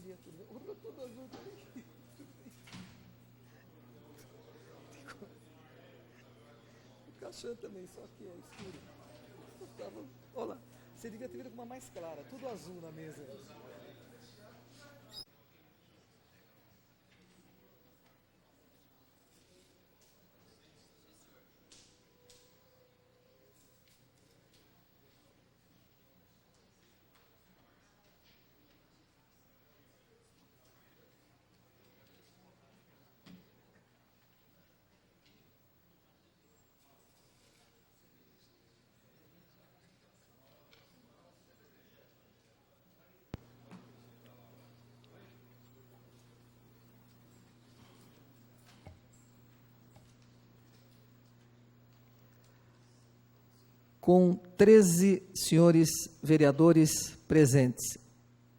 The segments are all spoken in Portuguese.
dia, tudo bem? Oh, tudo azul também. O caixão também, só que é escuro. Olha lá, você devia ter vindo com uma mais clara, tudo azul na mesa. Com 13 senhores vereadores presentes,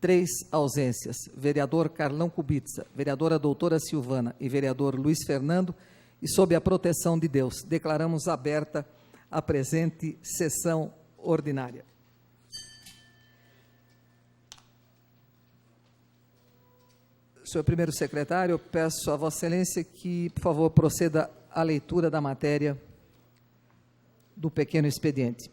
3 ausências, vereador Carlão Kubitsa, vereadora doutora Silvana e vereador Luiz Fernando, e sob a proteção de Deus, declaramos aberta a presente sessão ordinária. Senhor primeiro secretário, eu peço a Vossa Excelência que, por favor, proceda à leitura da matéria do pequeno expediente.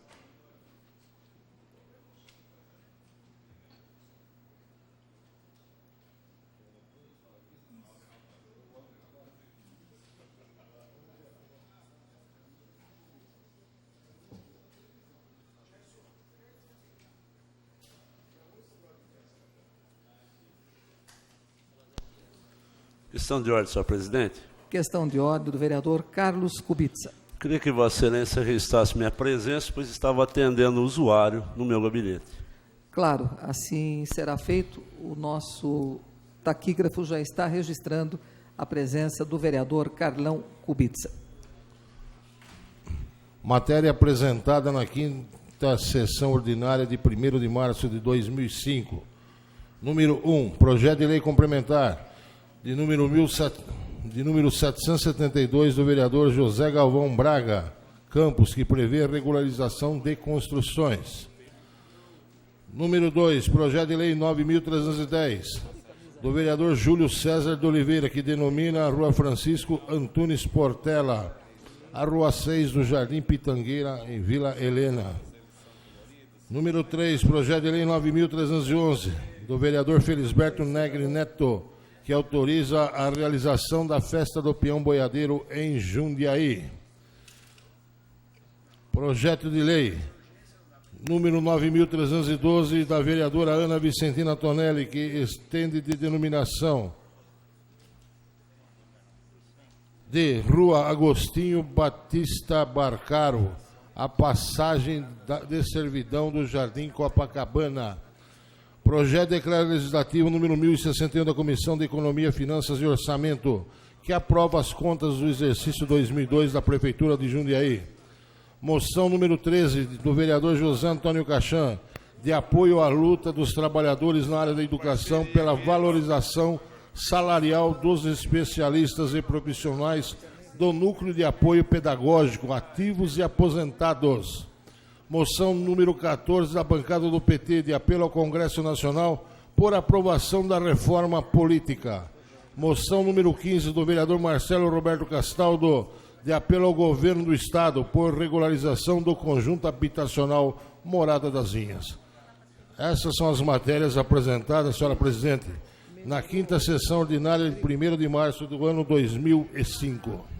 Questão de ordem, senhor presidente. Questão de ordem do vereador Carlos Kubitsa. Queria que Vossa Excelência registrasse minha presença, pois estava atendendo o usuário no meu gabinete. Claro, assim será feito. O nosso taquígrafo já está registrando a presença do vereador Carlão Kubitsa. Matéria apresentada na quinta sessão ordinária de 1º de março de 2005. Número 1, projeto de lei complementar de número 772 do vereador José Galvão Braga Campos, que prevê a regularização de construções. Número 2, projeto de lei 9.310 do vereador Júlio César de Oliveira, que denomina a Rua Francisco Antunes Portela a Rua 6 do Jardim Pitangueira, em Vila Helena. Número 3, projeto de lei 9.311 do vereador Felisberto Negri Neto, que autoriza a realização da Festa do Peão Boiadeiro em Jundiaí. Projeto de lei número 9.312 da vereadora Ana Vicentina Tonelli, que estende de denominação de Rua Agostinho Batista Barcaro a passagem de servidão do Jardim Copacabana. Projeto de declaração legislativo número 1061 da Comissão de Economia, Finanças e Orçamento, que aprova as contas do exercício 2002 da Prefeitura de Jundiaí. Moção número 13 do vereador José Antônio Cachan, de apoio à luta dos trabalhadores na área da educação pela valorização salarial dos especialistas e profissionais do Núcleo de Apoio Pedagógico, ativos e aposentados. Moção número 14 da bancada do PT, de apelo ao Congresso Nacional por aprovação da reforma política. Moção número 15 do vereador Marcelo Roberto Castaldo, de apelo ao governo do Estado por regularização do conjunto habitacional Morada das Vinhas. Essas são as matérias apresentadas, senhora presidente, na quinta sessão ordinária de 1º de março do ano 2005.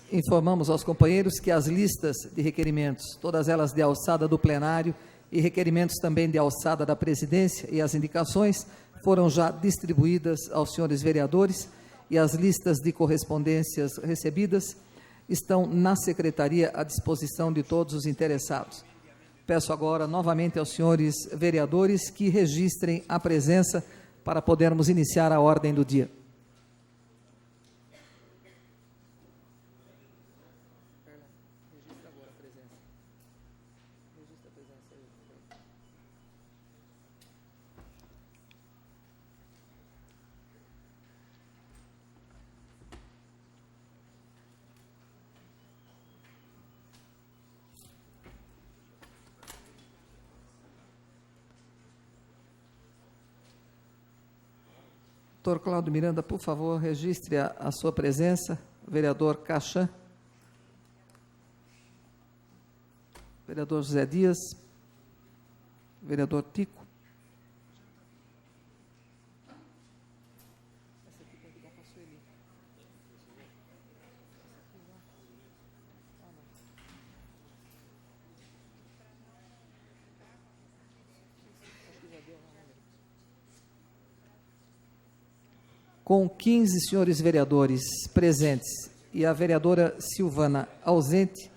Informamos aos companheiros que as listas de requerimentos, todas elas de alçada do plenário e requerimentos também de alçada da presidência, e as indicações foram já distribuídas aos senhores vereadores, e as listas de correspondências recebidas estão na secretaria à disposição de todos os interessados. Peço agora novamente aos senhores vereadores que registrem a presença para podermos iniciar a ordem do dia. Doutor Cláudio Miranda, por favor, registre a sua presença. Vereador Cachan. Vereador José Dias. Vereador Tico. Com 15 senhores vereadores presentes e a vereadora Silvana ausente,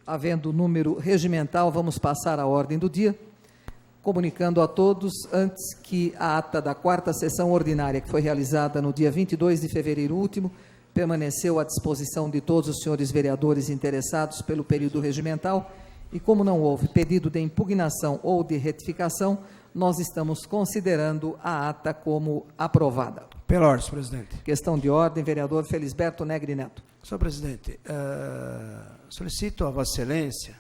havendo número regimental, vamos passar à ordem do dia, comunicando a todos, antes, que a ata da 4ª sessão ordinária, que foi realizada no dia 22 de fevereiro último, permaneceu à disposição de todos os senhores vereadores interessados pelo período regimental, e como não houve pedido de impugnação ou de retificação, nós estamos considerando a ata como aprovada. Pela ordem, senhor presidente. Questão de ordem, vereador Felisberto Negri Neto. Senhor presidente, solicito a Vossa Excelência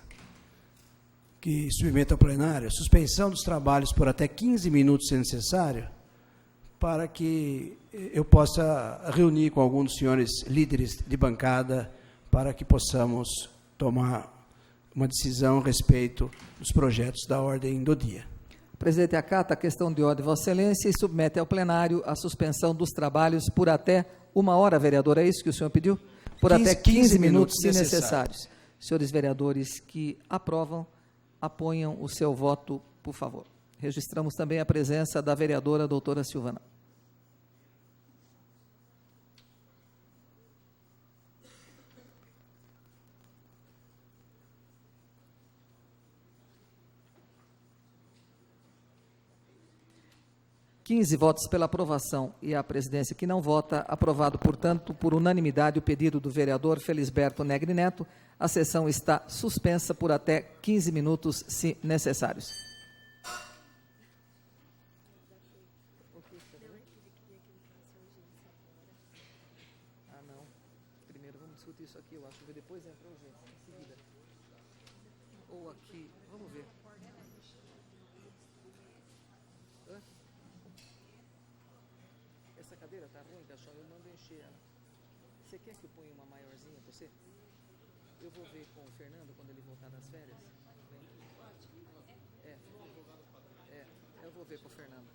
que submeta ao plenário a suspensão dos trabalhos por até 15 minutos, se necessário, para que eu possa reunir com alguns dos senhores líderes de bancada para que possamos tomar uma decisão a respeito dos projetos da ordem do dia. O presidente acata a questão de ordem de Vossa Excelência e submete ao plenário a suspensão dos trabalhos por até 1 hora, vereador, é isso que o senhor pediu? Por até 15 minutos, se necessários. Senhores vereadores que aprovam, aponham o seu voto, por favor. Registramos também a presença da vereadora doutora Silvana. (15 votos pela aprovação e a presidência que não vota, aprovado, portanto, por unanimidade o pedido do vereador Felisberto Negri Neto. A sessão está suspensa por até 15 minutos, se necessários. Ah, não. Primeiro vamos discutir isso aqui, eu acho, que depois entra urgência, em seguida. Ou aqui, vamos ver. Essa cadeira está ruim, Cachorro, eu mando encher ela. Você quer que eu ponha uma maiorzinha para você? Eu vou ver com o Fernando quando ele voltar das férias. Eu vou ver com o Fernando.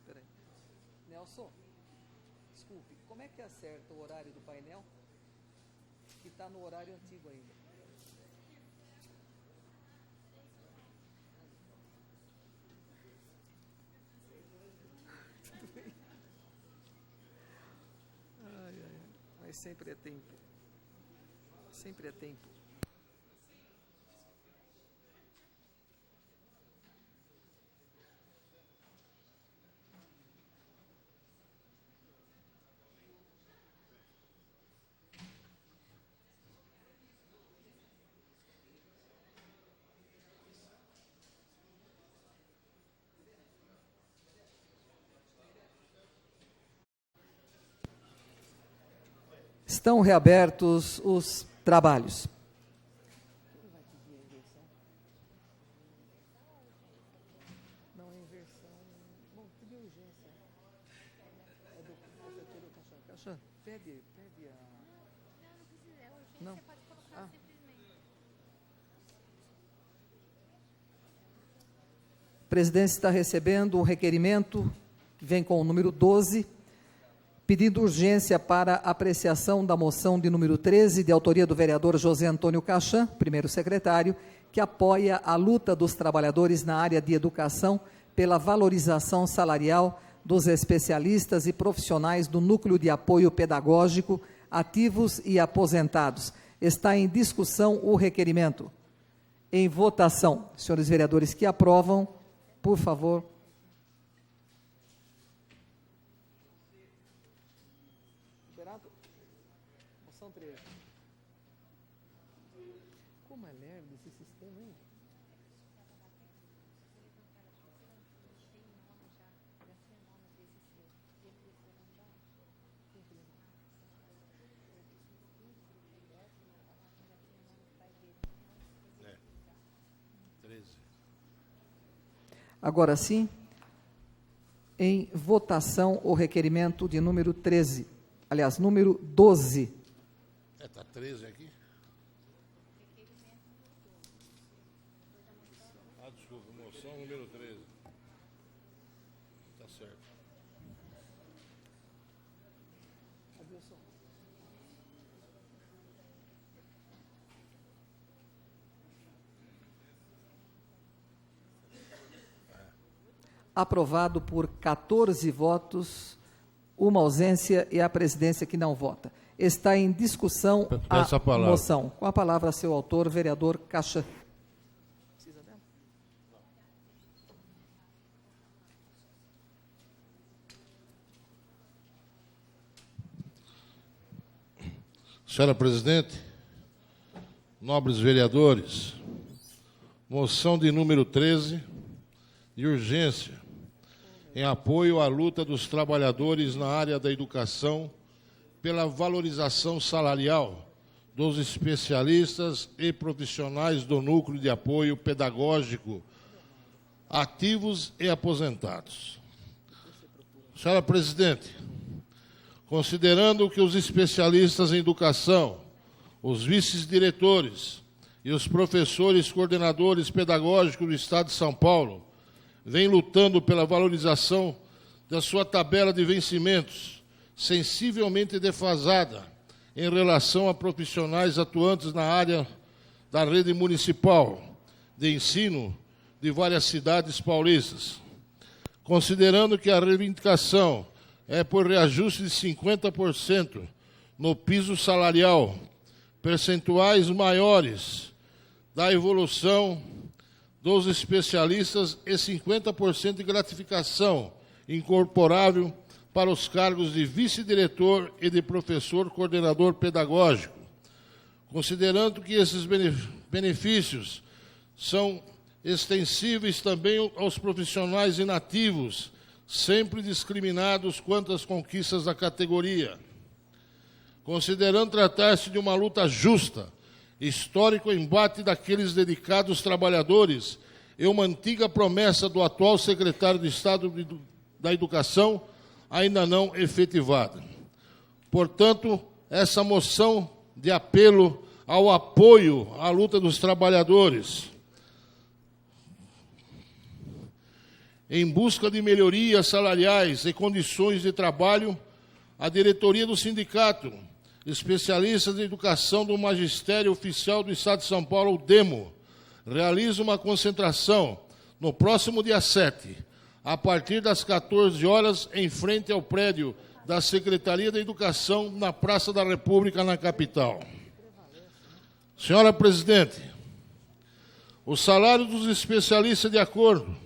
Peraí. Nelson, desculpe, como é que acerta o horário do painel? Que está no horário antigo ainda. Tudo bem? Mas sempre é tempo. Sempre é tempo. Estão reabertos os trabalhos. Não é inversão. Bom, que de urgência. É do Cachorro. Pede a... Não, não precisa, é urgência, pode colocar simplesmente. A presidência está recebendo um requerimento que vem com o número 12, pedindo urgência para apreciação da moção de número 13, de autoria do vereador José Antônio Cachan, primeiro secretário, que apoia a luta dos trabalhadores na área de educação pela valorização salarial dos especialistas e profissionais do Núcleo de Apoio Pedagógico, ativos e aposentados. Está em discussão o requerimento. Em votação. Senhores vereadores que aprovam, por favor. Moção 13. Como é lerdo esse sistema, hein? Agora sim, em votação o requerimento de número 13, aliás, número 12. Está 13 aqui? Desculpa, moção número 13. Está certo. Aprovado por 14 votos, uma ausência e a presidência que não vota. Está em discussão Peço a palavra. moção. Com a palavra, seu autor, vereador Cachan. Senhora presidente, nobres vereadores, moção de número 13, de urgência, em apoio à luta dos trabalhadores na área da educação pela valorização salarial dos especialistas e profissionais do núcleo de apoio pedagógico, ativos e aposentados. Senhora presidente, considerando que os especialistas em educação, os vice-diretores e os professores coordenadores pedagógicos do Estado de São Paulo vêm lutando pela valorização da sua tabela de vencimentos, sensivelmente defasada em relação a profissionais atuantes na área da rede municipal de ensino de várias cidades paulistas. Considerando que a reivindicação é por reajuste de 50% no piso salarial, percentuais maiores da evolução dos especialistas e 50% de gratificação incorporável para os cargos de vice-diretor e de professor coordenador pedagógico. Considerando que esses benefícios são extensíveis também aos profissionais inativos, sempre discriminados quanto às conquistas da categoria. Considerando tratar-se de uma luta justa, histórico embate daqueles dedicados trabalhadores e uma antiga promessa do atual secretário de Estado da Educação, ainda não efetivada. Portanto, essa moção de apelo ao apoio à luta dos trabalhadores, em busca de melhorias salariais e condições de trabalho, a diretoria do sindicato, especialistas em educação do Magistério Oficial do Estado de São Paulo, o DEMO, realiza uma concentração no próximo dia 7, a partir das 14 horas, em frente ao prédio da Secretaria da Educação, na Praça da República, na capital. Senhora presidente, os salários dos especialistas, de acordo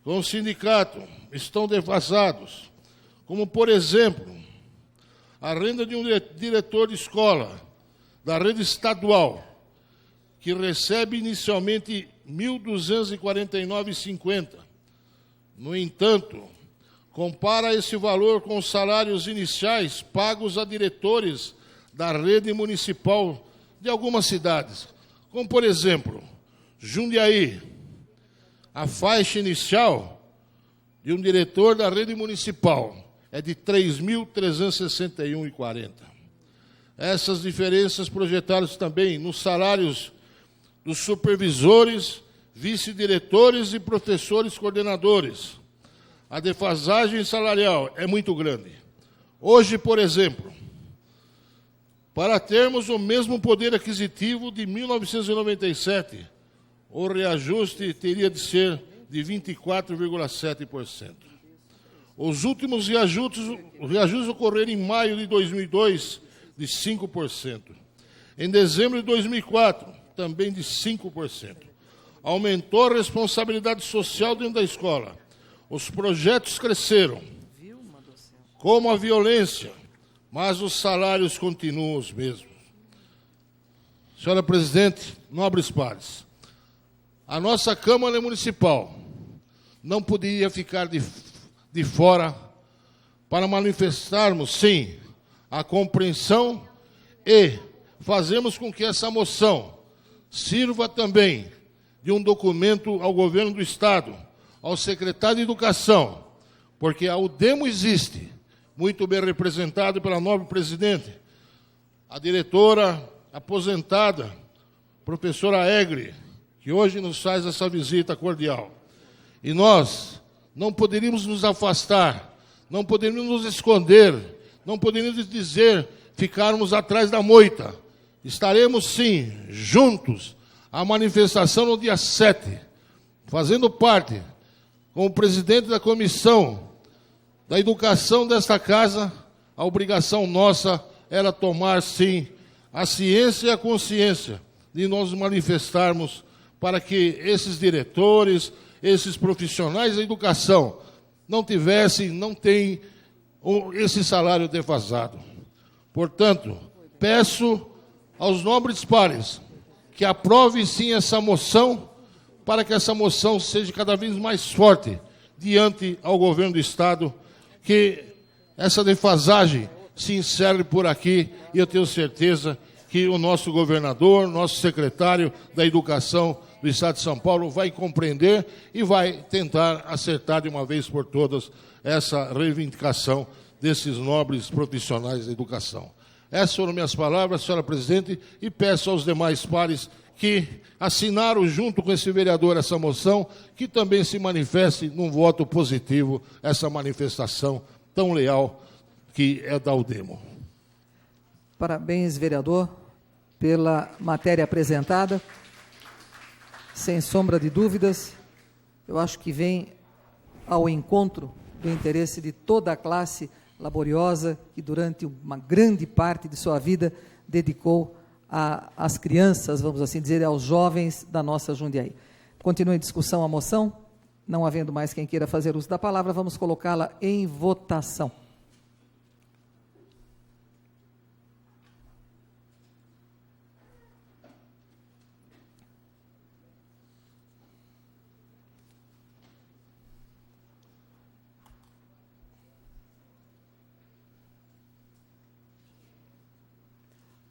com o sindicato, estão defasados, como, por exemplo, a renda de um diretor de escola da rede estadual, que recebe inicialmente R$ 1.249,50. No entanto, compara esse valor com os salários iniciais pagos a diretores da rede municipal de algumas cidades, como, por exemplo, Jundiaí. A faixa inicial de um diretor da rede municipal é de R$ 3.361,40. Essas diferenças projetadas também nos salários dos supervisores, vice-diretores e professores coordenadores. A defasagem salarial é muito grande. Hoje, por exemplo, para termos o mesmo poder aquisitivo de 1997, o reajuste teria de ser de 24,7%. Os últimos reajustes ocorreram em maio de 2002, de 5%. Em dezembro de 2004, também de 5%. Aumentou a responsabilidade social dentro da escola. Os projetos cresceram, como a violência, mas os salários continuam os mesmos. Senhora presidente, nobres pares, a nossa Câmara Municipal não poderia ficar de fora para manifestarmos, sim, a compreensão e fazermos com que essa moção sirva também de um documento ao governo do Estado ao secretário de Educação, porque a UDEMO existe, muito bem representado pela nobre presidente, a diretora aposentada, professora Egre, que hoje nos faz essa visita cordial. E nós não poderíamos nos afastar, não poderíamos nos esconder, não poderíamos dizer, ficarmos atrás da moita. Estaremos, sim, juntos, à manifestação no dia 7, fazendo parte, como presidente da comissão da educação desta casa, a obrigação nossa era tomar, sim, a ciência e a consciência de nós manifestarmos para que esses diretores, esses profissionais da educação não têm esse salário defasado. Portanto, peço aos nobres pares que aprovem sim essa moção, para que essa moção seja cada vez mais forte diante ao governo do Estado, que essa defasagem se encerre por aqui, e eu tenho certeza que o nosso governador, nosso secretário da Educação do Estado de São Paulo vai compreender e vai tentar acertar de uma vez por todas essa reivindicação desses nobres profissionais da educação. Essas foram minhas palavras, senhora presidente, e peço aos demais pares que assinaram junto com esse vereador essa moção, que também se manifeste num voto positivo essa manifestação tão leal que é da UDEMO. Parabéns, vereador, pela matéria apresentada. Sem sombra de dúvidas, eu acho que vem ao encontro do interesse de toda a classe laboriosa que durante uma grande parte de sua vida dedicou às crianças, vamos assim dizer, aos jovens da nossa Jundiaí. Continua em discussão a moção. Não havendo mais quem queira fazer uso da palavra, vamos colocá-la em votação.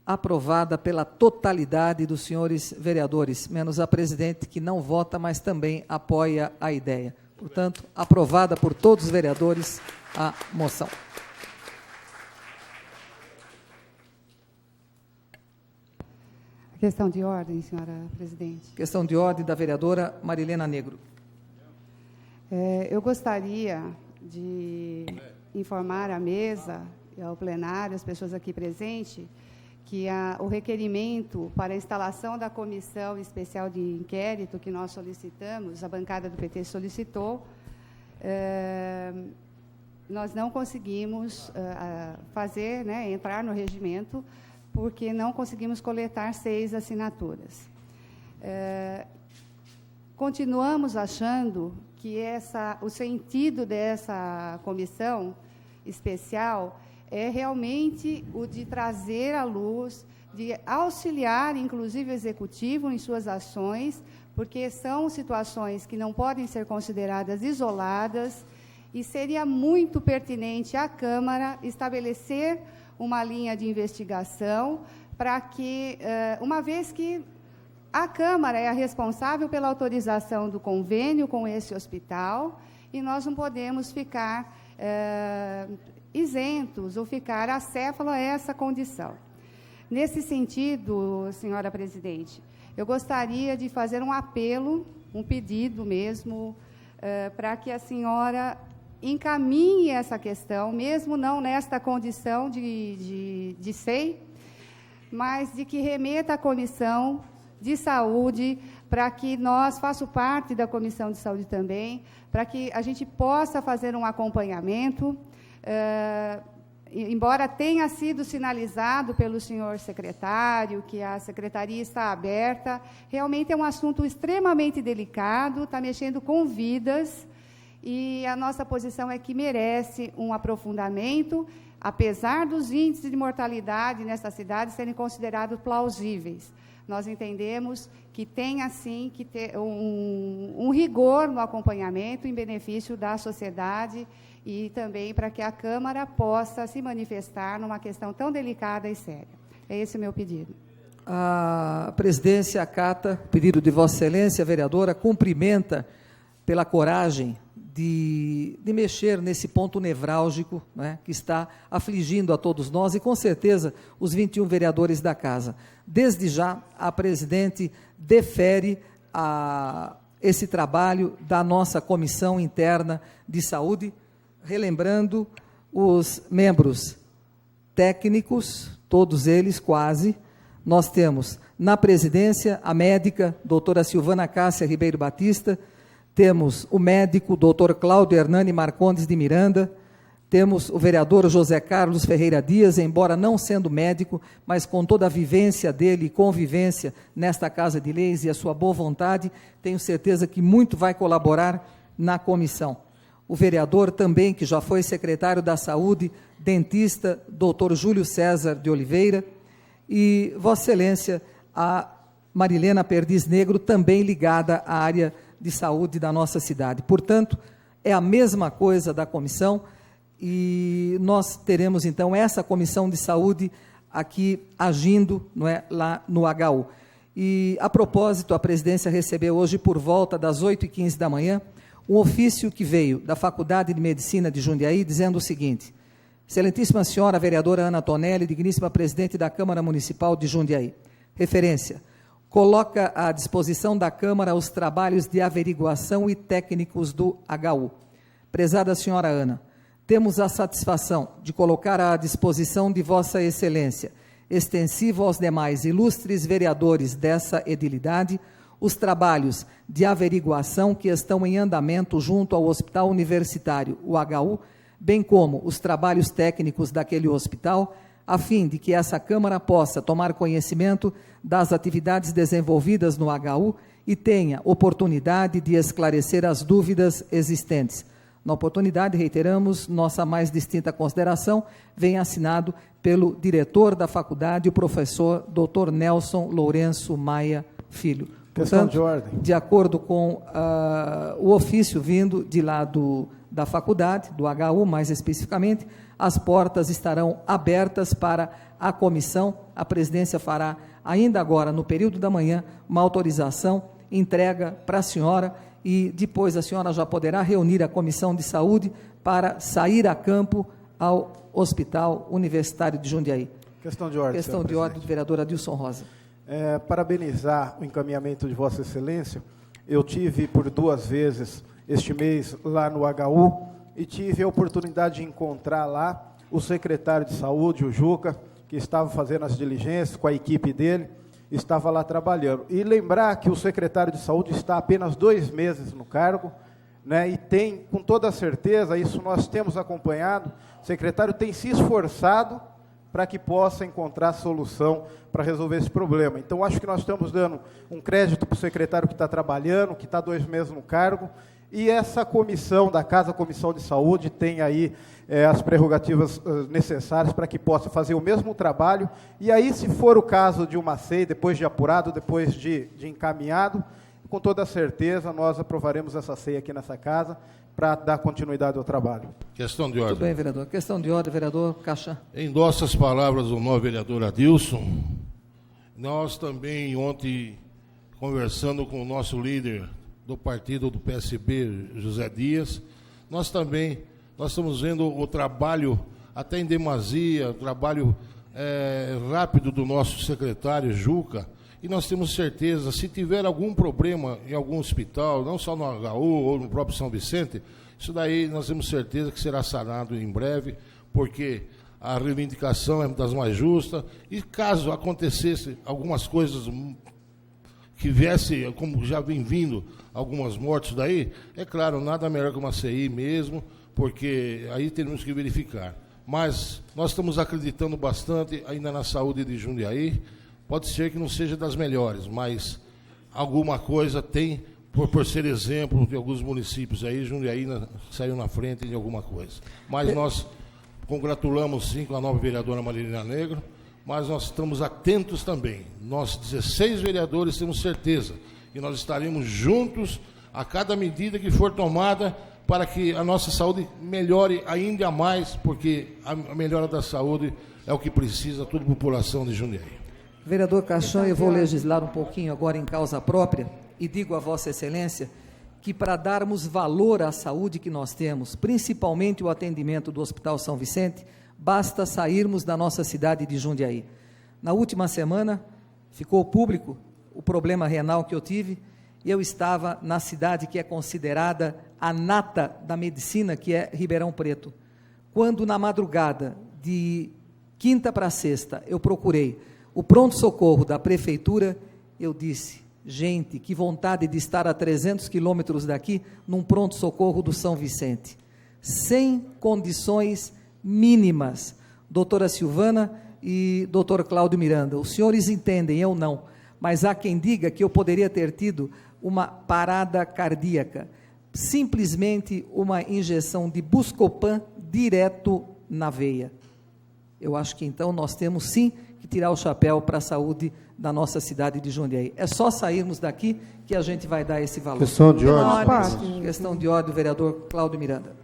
Aprovada pela totalidade dos senhores vereadores, menos a presidente, que não vota, mas também apoia a ideia. Portanto, aprovada por todos os vereadores a moção. Questão de ordem, senhora presidente. Questão de ordem da vereadora Marilena Negro. Eu gostaria de informar a mesa e ao plenário, as pessoas aqui presentes, que o requerimento para a instalação da comissão especial de inquérito que nós solicitamos, a bancada do PT solicitou, nós não conseguimos fazer, entrar no regimento, porque não conseguimos coletar 6 assinaturas. Continuamos achando que o sentido dessa comissão especial é realmente o de trazer à luz, de auxiliar, inclusive, o Executivo em suas ações, porque são situações que não podem ser consideradas isoladas, e seria muito pertinente à Câmara estabelecer uma linha de investigação para que, uma vez que a Câmara é a responsável pela autorização do convênio com esse hospital, e nós não podemos ficar isentos ou ficar acéfalo a essa condição. Nesse sentido, senhora presidente, eu gostaria de fazer um apelo, um pedido mesmo, para que a senhora encaminhe essa questão, mesmo não nesta condição de SEI, mas de que remeta à Comissão de Saúde, para que faço parte da Comissão de Saúde também, para que a gente possa fazer um acompanhamento, embora tenha sido sinalizado pelo senhor secretário que a secretaria está aberta, realmente é um assunto extremamente delicado, está mexendo com vidas, e a nossa posição é que merece um aprofundamento, apesar dos índices de mortalidade nessa cidade serem considerados plausíveis. Nós entendemos que tem, assim, que ter um rigor no acompanhamento em benefício da sociedade e também para que a Câmara possa se manifestar numa questão tão delicada e séria. É esse o meu pedido. A presidência acata o pedido de Vossa Excelência, vereadora, cumprimenta pela coragem de mexer nesse ponto nevrálgico, né, que está afligindo a todos nós e, com certeza, os 21 vereadores da Casa. Desde já, a presidente defere esse trabalho da nossa Comissão Interna de Saúde, relembrando os membros técnicos, todos eles quase. Nós temos na presidência a médica doutora Silvana Cássia Ribeiro Batista, temos o médico doutor Cláudio Hernani Marcondes de Miranda, temos o vereador José Carlos Ferreira Dias, embora não sendo médico, mas com toda a vivência dele e convivência nesta Casa de Leis e a sua boa vontade, tenho certeza que muito vai colaborar na comissão. O vereador também, que já foi secretário da Saúde, dentista, doutor Júlio César de Oliveira, e Vossa Excelência, a Marilena Perdiz Negro, também ligada à área de saúde da nossa cidade. Portanto, é a mesma coisa da comissão, e nós teremos, então, essa comissão de saúde aqui agindo, não é, lá no HU. E, a propósito, a presidência recebeu hoje, por volta das 8h15 da manhã, um ofício que veio da Faculdade de Medicina de Jundiaí, dizendo o seguinte: Excelentíssima senhora vereadora Ana Tonelli, digníssima presidente da Câmara Municipal de Jundiaí, referência, coloca à disposição da Câmara os trabalhos de averiguação e técnicos do HU. Prezada senhora Ana, temos a satisfação de colocar à disposição de Vossa Excelência, extensivo aos demais ilustres vereadores dessa edilidade, os trabalhos de averiguação que estão em andamento junto ao Hospital Universitário, o HU, bem como os trabalhos técnicos daquele hospital, a fim de que essa Câmara possa tomar conhecimento das atividades desenvolvidas no HU e tenha oportunidade de esclarecer as dúvidas existentes. Na oportunidade, reiteramos, nossa mais distinta consideração vem assinado pelo diretor da faculdade, o professor Dr. Nelson Lourenço Maia Filho. Questão de ordem. De acordo com o ofício vindo de lá da faculdade, do HU mais especificamente, as portas estarão abertas para a comissão. A presidência fará, ainda agora, no período da manhã, uma autorização, entrega para a senhora, e depois a senhora já poderá reunir a comissão de saúde para sair a campo ao Hospital Universitário de Jundiaí. Questão de ordem. Questão de ordem do vereador Adilson Rosa. Parabenizar o encaminhamento de Vossa Excelência. Eu tive por 2 vezes este mês lá no HU e tive a oportunidade de encontrar lá o secretário de saúde, o Juca, que estava fazendo as diligências com a equipe dele, estava lá trabalhando. E lembrar que o secretário de saúde está apenas 2 meses no cargo, né, e tem, com toda certeza, isso nós temos acompanhado, o secretário tem se esforçado para que possa encontrar solução para resolver esse problema. Então, acho que nós estamos dando um crédito para o secretário que está trabalhando, que está 2 meses no cargo, e essa comissão da Casa, a Comissão de Saúde, tem aí as prerrogativas necessárias para que possa fazer o mesmo trabalho, e aí, se for o caso de uma CEI, depois de apurado, depois de encaminhado, com toda certeza, nós aprovaremos essa CEI aqui nessa casa, para dar continuidade ao trabalho. Questão de ordem. Tudo bem, vereador. Questão de ordem, vereador Caixa. Endosso as palavras do novo vereador Adilson. Nós também, ontem, conversando com o nosso líder do partido do PSB, José Dias, nós estamos vendo o trabalho, até em demasia, o trabalho rápido do nosso secretário, Juca, e nós temos certeza, se tiver algum problema em algum hospital, não só no HU ou no próprio São Vicente, isso daí nós temos certeza que será sanado em breve, porque a reivindicação é das mais justas, e caso acontecesse algumas coisas que viesse, como já vem vindo, algumas mortes daí, é claro, nada melhor que uma CI mesmo, porque aí temos que verificar. Mas nós estamos acreditando bastante ainda na saúde de Jundiaí. Pode ser que não seja das melhores, mas alguma coisa tem, por ser exemplo de alguns municípios aí, Jundiaí saiu na frente de alguma coisa. Mas nós congratulamos, sim, com a nova vereadora Marilena Negro, mas nós estamos atentos também. Nós, 16 vereadores, temos certeza que nós estaremos juntos a cada medida que for tomada para que a nossa saúde melhore ainda mais, porque a melhora da saúde é o que precisa toda a população de Jundiaí. Vereador Caixão, eu vou legislar um pouquinho agora em causa própria e digo a Vossa Excelência que para darmos valor à saúde que nós temos, principalmente o atendimento do Hospital São Vicente, basta sairmos da nossa cidade de Jundiaí. Na última semana, ficou público o problema renal que eu tive, e eu estava na cidade que é considerada a nata da medicina, que é Ribeirão Preto. Quando na madrugada, de quinta para sexta, eu procurei o pronto-socorro da prefeitura, eu disse, gente, que vontade de estar a 300 quilômetros daqui, num pronto-socorro do São Vicente, sem condições mínimas. Doutora Silvana e doutor Cláudio Miranda, os senhores entendem, eu não, mas há quem diga que eu poderia ter tido uma parada cardíaca, simplesmente uma injeção de Buscopan direto na veia. Eu acho que então nós temos sim que tirar o chapéu para a saúde da nossa cidade de Jundiaí. É só sairmos daqui que a gente vai dar esse valor. Questão de ordem. Questão de ordem, vereador Cláudio Miranda.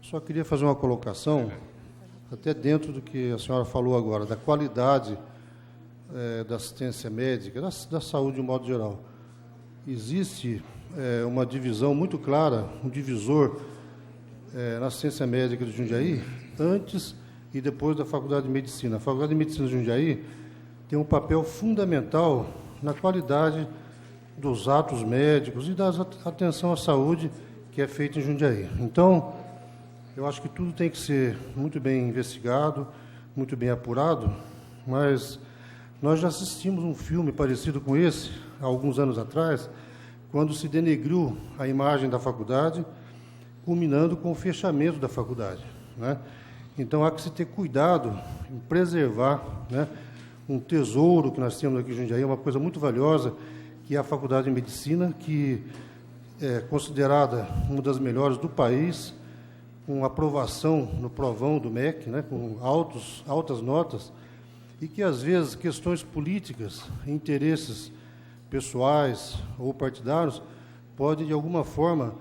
Só queria fazer uma colocação, até dentro do que a senhora falou agora, da qualidade da assistência médica, da saúde de um modo geral. Existe uma divisão muito clara, um divisor na assistência médica de Jundiaí, antes e depois da Faculdade de Medicina. A Faculdade de Medicina de Jundiaí tem um papel fundamental na qualidade dos atos médicos e da atenção à saúde que é feita em Jundiaí. Então, eu acho que tudo tem que ser muito bem investigado, muito bem apurado, mas nós já assistimos um filme parecido com esse, há alguns anos atrás, quando se denegriu a imagem da faculdade, culminando com o fechamento da faculdade, né? Então, há que se ter cuidado em preservar, né, um tesouro que nós temos aqui em Jundiaí, uma coisa muito valiosa, que é a Faculdade de Medicina, que é considerada uma das melhores do país, com aprovação no provão do MEC, né, com altas notas, e que, às vezes, questões políticas, interesses pessoais ou partidários, podem, de alguma forma,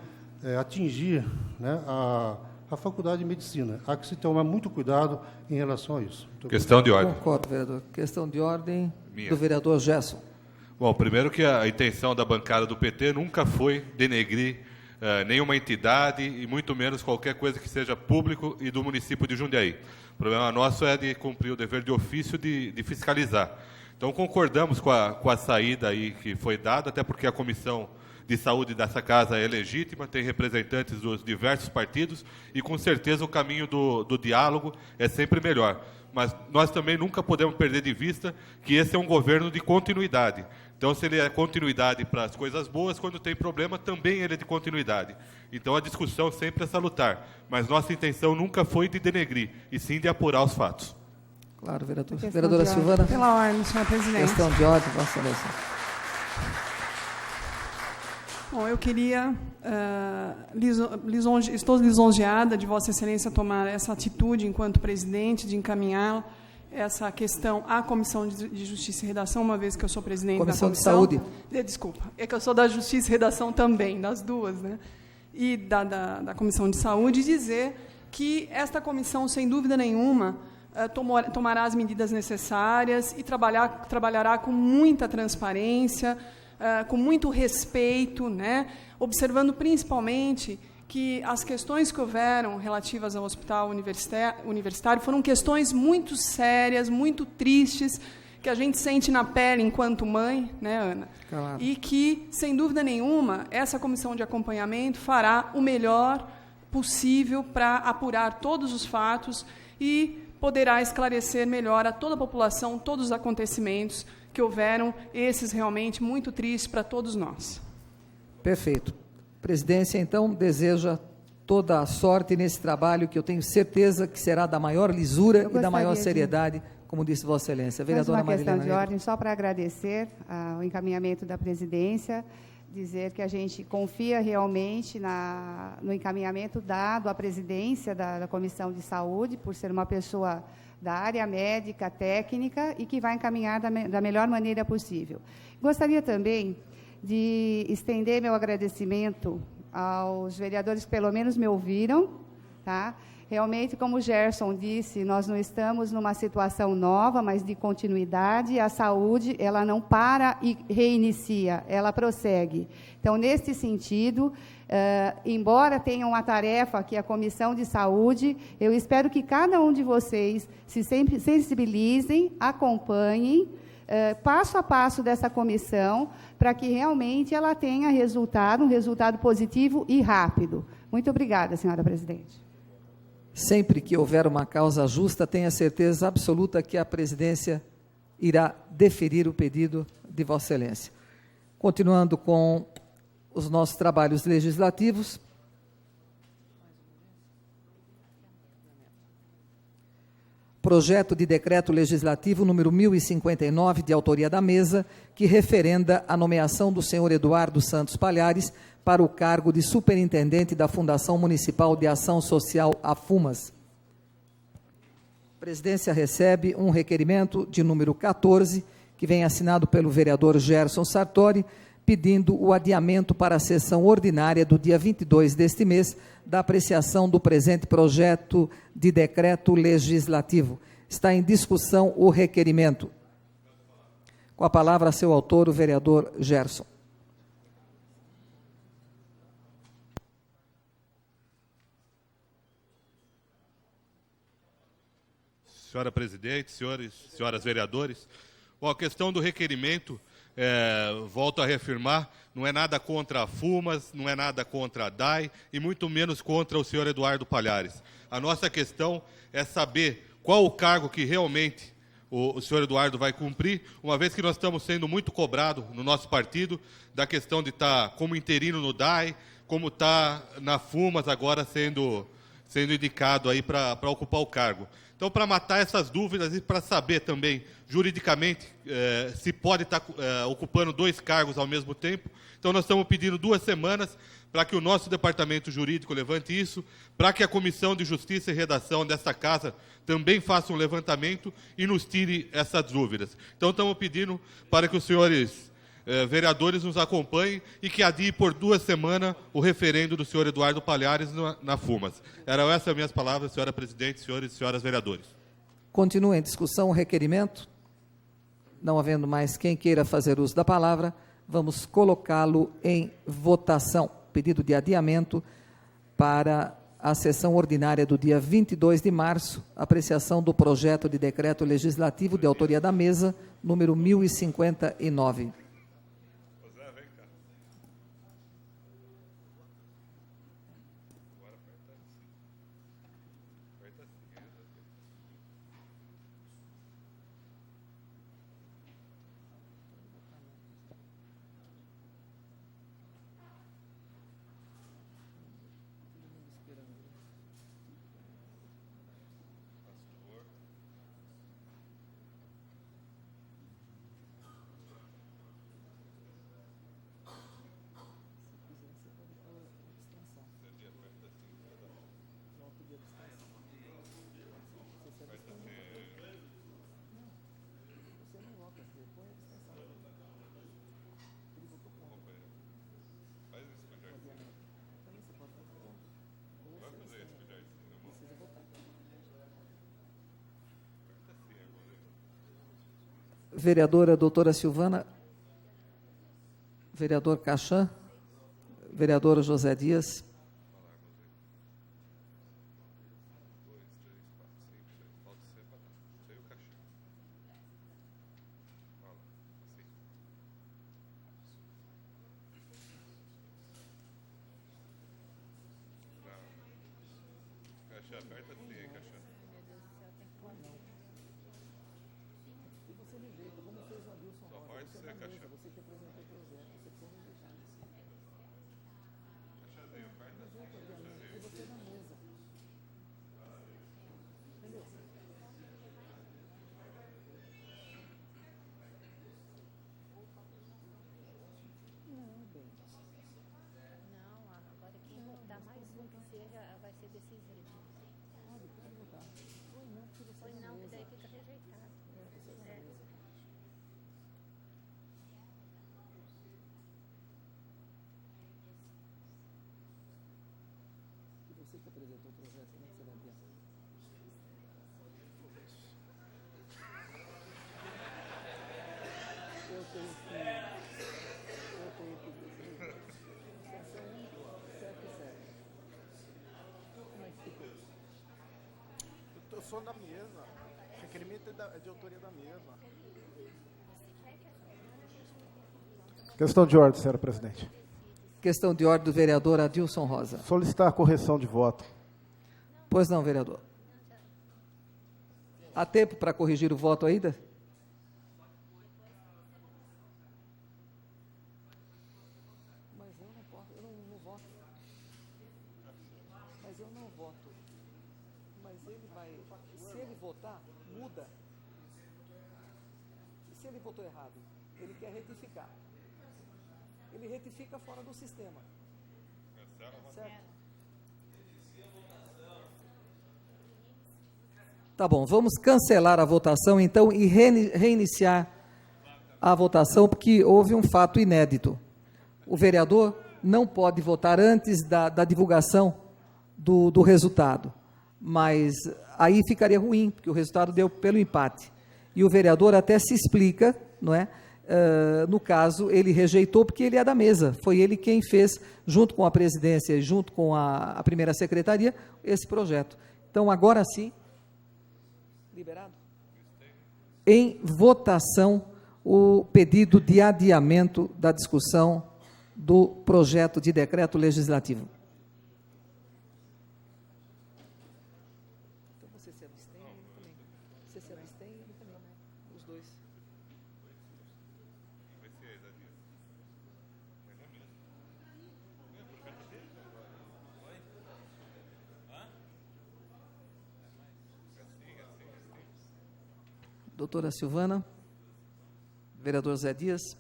atingir, né, a Faculdade de Medicina. Há que se tomar muito cuidado em relação a isso. Questão de ordem. Concordo, vereador. Questão de ordem Minha. do vereador Gerson. Bom, primeiro que a intenção da bancada do PT nunca foi denegrir nenhuma entidade e muito menos qualquer coisa que seja público e do município de Jundiaí. O problema nosso é de cumprir o dever de ofício de fiscalizar. Então, concordamos com a saída aí que foi dada, até porque a Comissão de Saúde dessa casa é legítima, tem representantes dos diversos partidos e, com certeza, o caminho do diálogo é sempre melhor. Mas nós também nunca podemos perder de vista que esse é um governo de continuidade. Então, se ele é continuidade para as coisas boas, quando tem problema, também ele é de continuidade. Então, a discussão sempre é salutar. Mas nossa intenção nunca foi de denegrir, e sim de apurar os fatos. Claro, vereador. Vereadora Silvana. Pela ordem, senhor presidente. Questão de ordem, Vossa Excelência. Bom, eu queria, estou lisonjeada de Vossa Excelência tomar essa atitude enquanto presidente, de encaminhar essa questão à Comissão de Justiça e Redação, uma vez que eu sou presidente Comissão da de Comissão. Saúde. Desculpa, é que eu sou da Justiça e Redação também, das duas, né? E da Comissão de Saúde, dizer que esta comissão, sem dúvida nenhuma, tomará as medidas necessárias e trabalhará com muita transparência, com muito respeito, né, observando principalmente que as questões que houveram relativas ao hospital universitário foram questões muito sérias, muito tristes, que a gente sente na pele enquanto mãe, né, Ana? Claro. E que, sem dúvida nenhuma, essa comissão de acompanhamento fará o melhor possível para apurar todos os fatos e poderá esclarecer melhor a toda a população todos os acontecimentos que houveram, esses realmente muito tristes para todos nós. Perfeito. A presidência, então, deseja toda a sorte nesse trabalho, que eu tenho certeza que será da maior lisura e da maior seriedade, como disse Vossa Excelência. Vereadora Mais uma questão Marilena de Negro. ordem, só para agradecer o encaminhamento da presidência, dizer que a gente confia realmente no encaminhamento dado à presidência da Comissão de Saúde, por ser uma pessoa da área médica, técnica, e que vai encaminhar da melhor maneira possível. Gostaria também de estender meu agradecimento aos vereadores que pelo menos me ouviram, tá? Realmente, como o Gerson disse, nós não estamos numa situação nova, mas de continuidade. A saúde, ela não para e reinicia, ela prossegue. Então, nesse sentido, embora tenha uma tarefa que é a Comissão de Saúde, eu espero que cada um de vocês se sensibilizem, acompanhem, passo a passo dessa comissão, para que realmente ela tenha um resultado positivo e rápido. Muito obrigada, senhora presidente. Sempre que houver uma causa justa, tenha certeza absoluta que a presidência irá deferir o pedido de Vossa Excelência. Continuando com os nossos trabalhos legislativos, projeto de decreto legislativo número 1059, de autoria da mesa, que referenda a nomeação do senhor Eduardo Santos Palhares para o cargo de superintendente da Fundação Municipal de Ação Social AFUMAS. A presidência recebe um requerimento de número 14, que vem assinado pelo vereador Gerson Sartori, pedindo o adiamento para a sessão ordinária do dia 22 deste mês da apreciação do presente projeto de decreto legislativo. Está em discussão o requerimento. Com a palavra, seu autor, o vereador Gerson. Senhora presidente, senhoras vereadores, bom, a questão do requerimento, volto a reafirmar, não é nada contra a FUMAS, não é nada contra a DAI e muito menos contra o senhor Eduardo Palhares. A nossa questão é saber qual o cargo que realmente o senhor Eduardo vai cumprir, uma vez que nós estamos sendo muito cobrados no nosso partido da questão de estar como interino no DAI, como está na FUMAS agora sendo indicado aí para ocupar o cargo. Então, para matar essas dúvidas e para saber também, juridicamente, se pode estar ocupando 2 cargos ao mesmo tempo, então nós estamos pedindo 2 semanas para que o nosso departamento jurídico levante isso, para que a Comissão de Justiça e Redação desta casa também faça um levantamento e nos tire essas dúvidas. Então, estamos pedindo para que os senhores vereadores nos acompanhem e que adie por 2 semanas o referendo do senhor Eduardo Palhares na FUMAS. Eram essas as minhas palavras, senhora presidente, senhores e senhoras vereadores. Continua em discussão o requerimento. Não havendo mais quem queira fazer uso da palavra, vamos colocá-lo em votação. Pedido de adiamento para a sessão ordinária do dia 22 de março, apreciação do projeto de decreto legislativo de autoria da mesa, número 1059. Vereadora doutora Silvana, vereador Cachan, vereador José Dias. Você que apresentou o projeto, como é que você vai enviar? Eu sou da mesa. O requerimento é de autoria da mesa. Questão de ordem, senhora presidente. Questão de ordem do vereador Adilson Rosa. Solicitar a correção de voto. Pois não, vereador. Há tempo para corrigir o voto ainda? Mas eu não posso, eu não voto. Mas eu não voto. Mas ele vai, se ele votar, muda. E se ele votou errado? Ele quer retificar. Ele retifica fora do sistema. Certo? Tá bom, vamos cancelar a votação então e reiniciar a votação, porque houve um fato inédito. O vereador não pode votar antes da divulgação do resultado, mas aí ficaria ruim, porque o resultado deu pelo empate. E o vereador até se explica, não é? No caso, ele rejeitou porque ele é da mesa, foi ele quem fez, junto com a presidência e junto com a primeira secretaria, esse projeto. Então, agora sim, liberado? Em votação, o pedido de adiamento da discussão do projeto de decreto legislativo. Então, você se abstém, ele também. Você se abstém, ele também, né? Os dois. Doutora Silvana, vereador Zé Dias.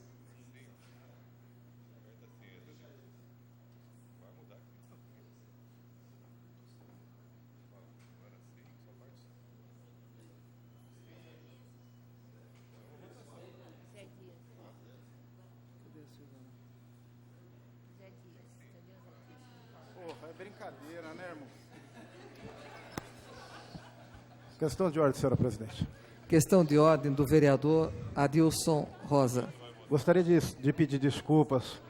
Porra, é brincadeira, né, irmão? Questão de ordem, senhora presidente. Questão de ordem do vereador Adilson Rosa. Gostaria de pedir desculpas.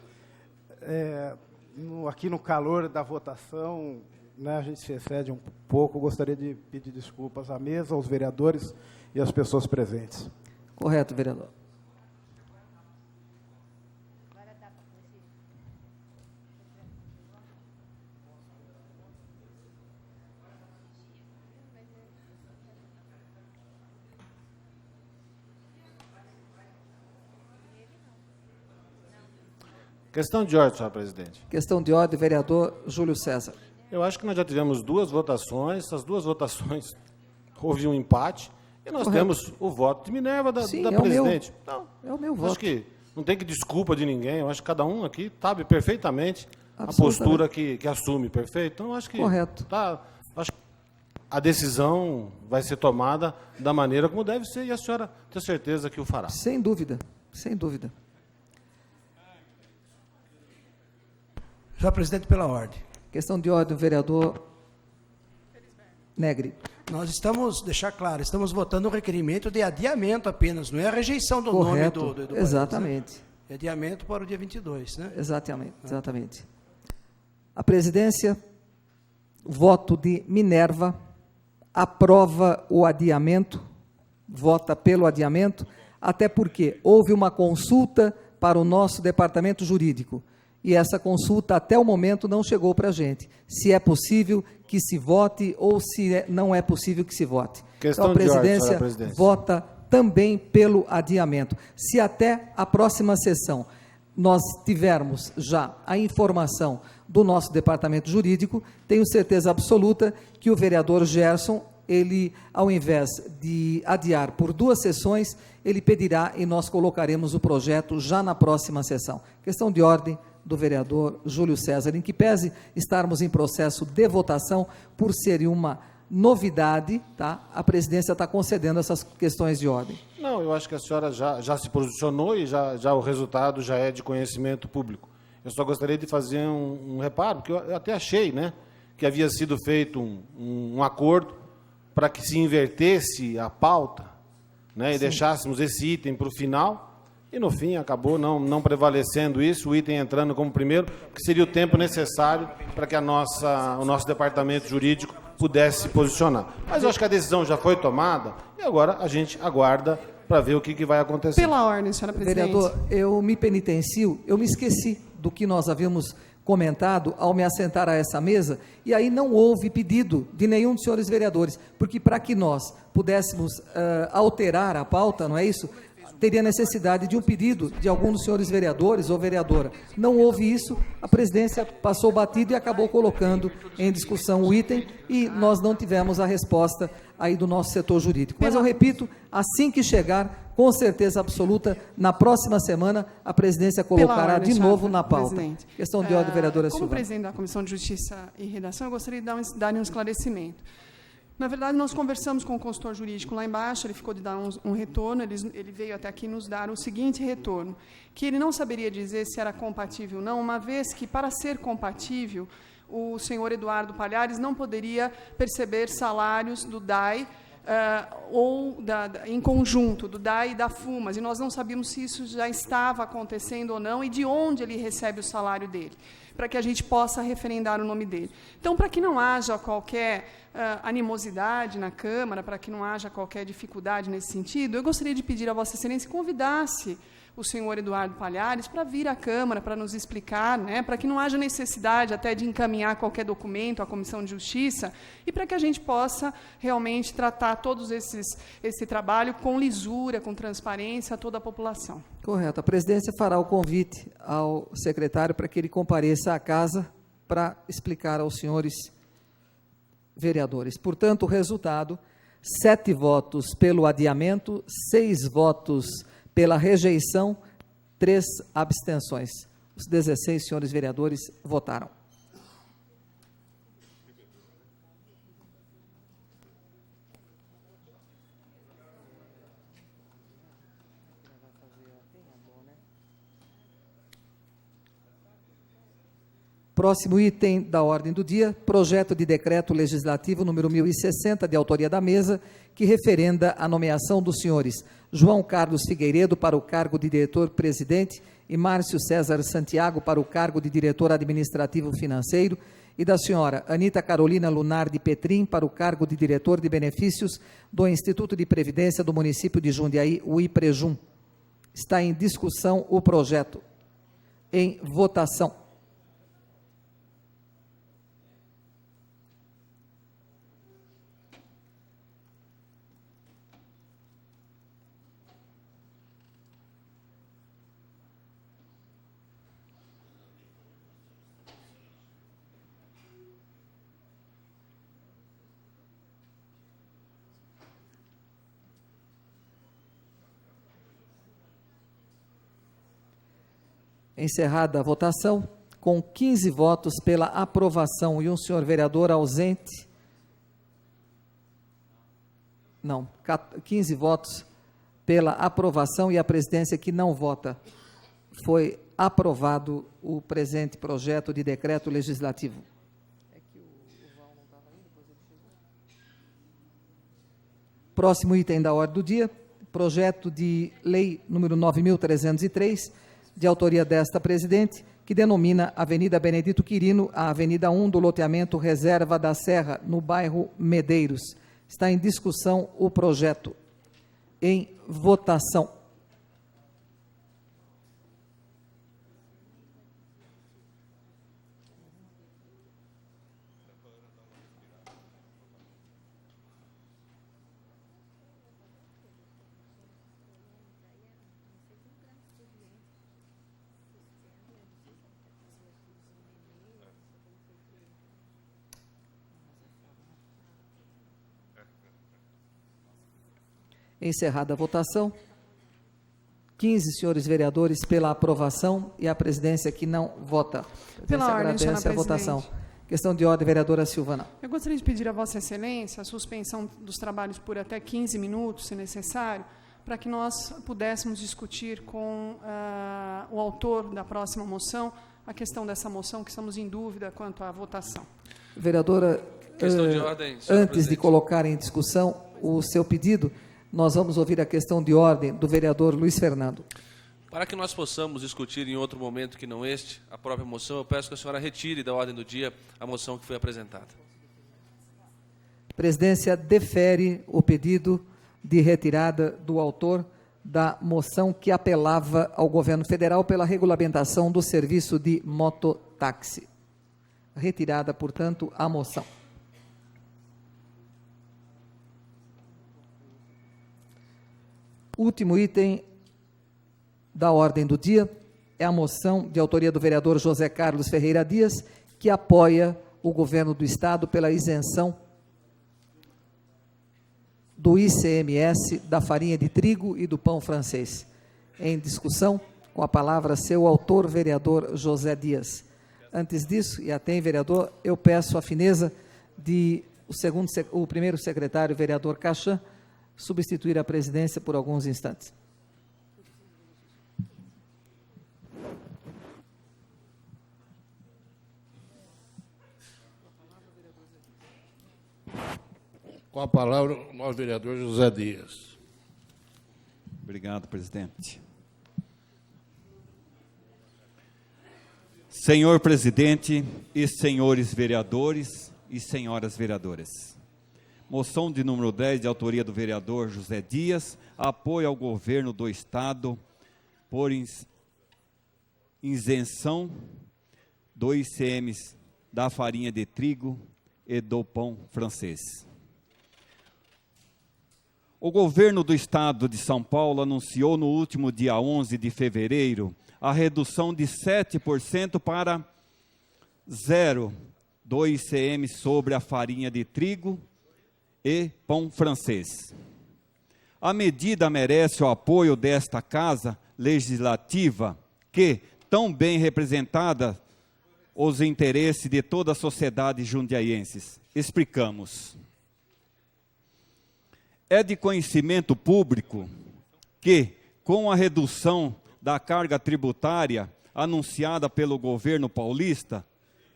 Aqui no calor da votação, né, a gente se excede um pouco. Gostaria de pedir desculpas à mesa, aos vereadores e às pessoas presentes. Correto, vereador. Questão de ordem, senhor presidente. Questão de ordem, vereador Júlio César. Eu acho que nós já tivemos duas votações, essas duas votações houve um empate, e nós temos o voto de Minerva da presidente. Então, é o meu voto. Acho que não tem que desculpa de ninguém, eu acho que cada um aqui sabe perfeitamente a postura que assume, perfeito? Então, acho que correto. Acho que a decisão vai ser tomada da maneira como deve ser, e a senhora tem certeza que o fará. Sem dúvida, sem dúvida. Já, presidente, pela ordem. Questão de ordem, vereador Negri. Nós estamos, deixar claro, estamos votando um requerimento de adiamento apenas, não é a rejeição do nome do exatamente. País, né? É adiamento para o dia 22, né? Exatamente, exatamente. A presidência, voto de Minerva, aprova o adiamento, vota pelo adiamento, até porque houve uma consulta para o nosso departamento jurídico, e essa consulta, até o momento, não chegou para a gente. Se é possível que se vote ou se não é possível que se vote. Questão então, a presidência vota também pelo adiamento. Se até a próxima sessão nós tivermos já a informação do nosso departamento jurídico, tenho certeza absoluta que o vereador Gerson, ele, ao invés de adiar por 2 sessões, ele pedirá e nós colocaremos o projeto já na próxima sessão. Questão de ordem do vereador Júlio César, em que pese estarmos em processo de votação, por ser uma novidade, tá? A presidência está concedendo essas questões de ordem. Não, eu acho que a senhora já se posicionou e já o resultado já é de conhecimento público. Eu só gostaria de fazer um reparo, porque eu até achei, né, que havia sido feito um acordo para que se invertesse a pauta, né, e deixássemos esse item para o final, e, no fim, acabou não prevalecendo isso, o item entrando como primeiro, que seria o tempo necessário para que o nosso departamento jurídico pudesse se posicionar. Mas eu acho que a decisão já foi tomada e agora a gente aguarda para ver o que vai acontecer. Pela ordem, senhora presidente. Vereador, eu me penitencio, eu me esqueci do que nós havíamos comentado ao me assentar a essa mesa, e aí não houve pedido de nenhum dos senhores vereadores, porque para que nós pudéssemos alterar a pauta, não é isso? Teria necessidade de um pedido de algum dos senhores vereadores ou vereadora. Não houve isso, a presidência passou batido e acabou colocando em discussão o item, e nós não tivemos a resposta aí do nosso setor jurídico. Mas eu repito, assim que chegar, com certeza absoluta, na próxima semana, a presidência colocará ordem, de novo na pauta. presidente. Questão de ordem, vereadora Como Silva. presidente da Comissão de Justiça e Redação, eu gostaria de dar um esclarecimento. Na verdade, nós conversamos com o consultor jurídico lá embaixo, ele ficou de dar um retorno, ele veio até aqui nos dar o seguinte retorno, que ele não saberia dizer se era compatível ou não, uma vez que, para ser compatível, o senhor Eduardo Palhares não poderia perceber salários do DAI ou em conjunto, do DAI e da FUMAS, e nós não sabíamos se isso já estava acontecendo ou não e de onde ele recebe o salário dele, para que a gente possa referendar o nome dele. Então, para que não haja qualquer animosidade na Câmara, para que não haja qualquer dificuldade nesse sentido, eu gostaria de pedir a Vossa Excelência que convidasse o senhor Eduardo Palhares para vir à Câmara, para nos explicar, né, para que não haja necessidade até de encaminhar qualquer documento à Comissão de Justiça e para que a gente possa realmente tratar todos esse trabalho com lisura, com transparência a toda a população. Correto. A presidência fará o convite ao secretário para que ele compareça à casa para explicar aos senhores vereadores. Portanto, o resultado: 7 votos pelo adiamento, 6 votos pela rejeição, 3 abstenções. Os 16 senhores vereadores votaram. Próximo item da ordem do dia, projeto de decreto legislativo número 1060, de autoria da mesa, que referenda a nomeação dos senhores João Carlos Figueiredo para o cargo de diretor-presidente e Márcio César Santiago para o cargo de diretor administrativo financeiro e da senhora Anita Carolina Lunar de Petrim para o cargo de diretor de benefícios do Instituto de Previdência do município de Jundiaí, o IPREJUM. Está em discussão o projeto. Em votação. Encerrada a votação, com 15 votos pela aprovação e um senhor vereador ausente. Não, 15 votos pela aprovação e a presidência que não vota. Foi aprovado o presente projeto de decreto legislativo. Próximo item da ordem do dia, projeto de lei número 9.303, de autoria desta presidente, que denomina Avenida Benedito Quirino a Avenida 1 do loteamento Reserva da Serra, no bairro Medeiros. Está em discussão o projeto. Em votação. Encerrada a votação, 15 senhores vereadores pela aprovação e a presidência que não vota. A presidência Pela ordem, agradece senhora a votação. presidente. Questão de ordem, vereadora Silvana. Eu gostaria de pedir a Vossa Excelência a suspensão dos trabalhos por até 15 minutos, se necessário, para que nós pudéssemos discutir com o autor da próxima moção a questão dessa moção, que estamos em dúvida quanto à votação. Vereadora, Questão de ordem, senhora antes presidente. de colocar em discussão o seu pedido, nós vamos ouvir a questão de ordem do vereador Luiz Fernando. Para que nós possamos discutir em outro momento que não este, a própria moção, eu peço que a senhora retire da ordem do dia a moção que foi apresentada. A presidência defere o pedido de retirada do autor da moção que apelava ao governo federal pela regulamentação do serviço de mototáxi. Retirada, portanto, a moção. Último item da ordem do dia é a moção de autoria do vereador José Carlos Ferreira Dias, que apoia o governo do Estado pela isenção do ICMS da farinha de trigo e do pão francês. Em discussão, com a palavra seu autor, vereador José Dias. Antes disso, e até, vereador, eu peço a fineza de o primeiro secretário, vereador Cachan, substituir a presidência por alguns instantes. Com a palavra, o nosso vereador José Dias. Obrigado, presidente. Senhor presidente e senhores vereadores e senhoras vereadoras. Moção de número 10, de autoria do vereador José Dias, apoio ao governo do Estado por isenção do ICMS da farinha de trigo e do pão francês. O governo do Estado de São Paulo anunciou no último dia 11 de fevereiro a redução de 7% para 0% do ICM sobre a farinha de trigo e pão francês. A medida merece o apoio desta Casa Legislativa, que, tão bem representada os interesses de toda a sociedade jundiaiense. Explicamos. É de conhecimento público que, com a redução da carga tributária anunciada pelo governo paulista,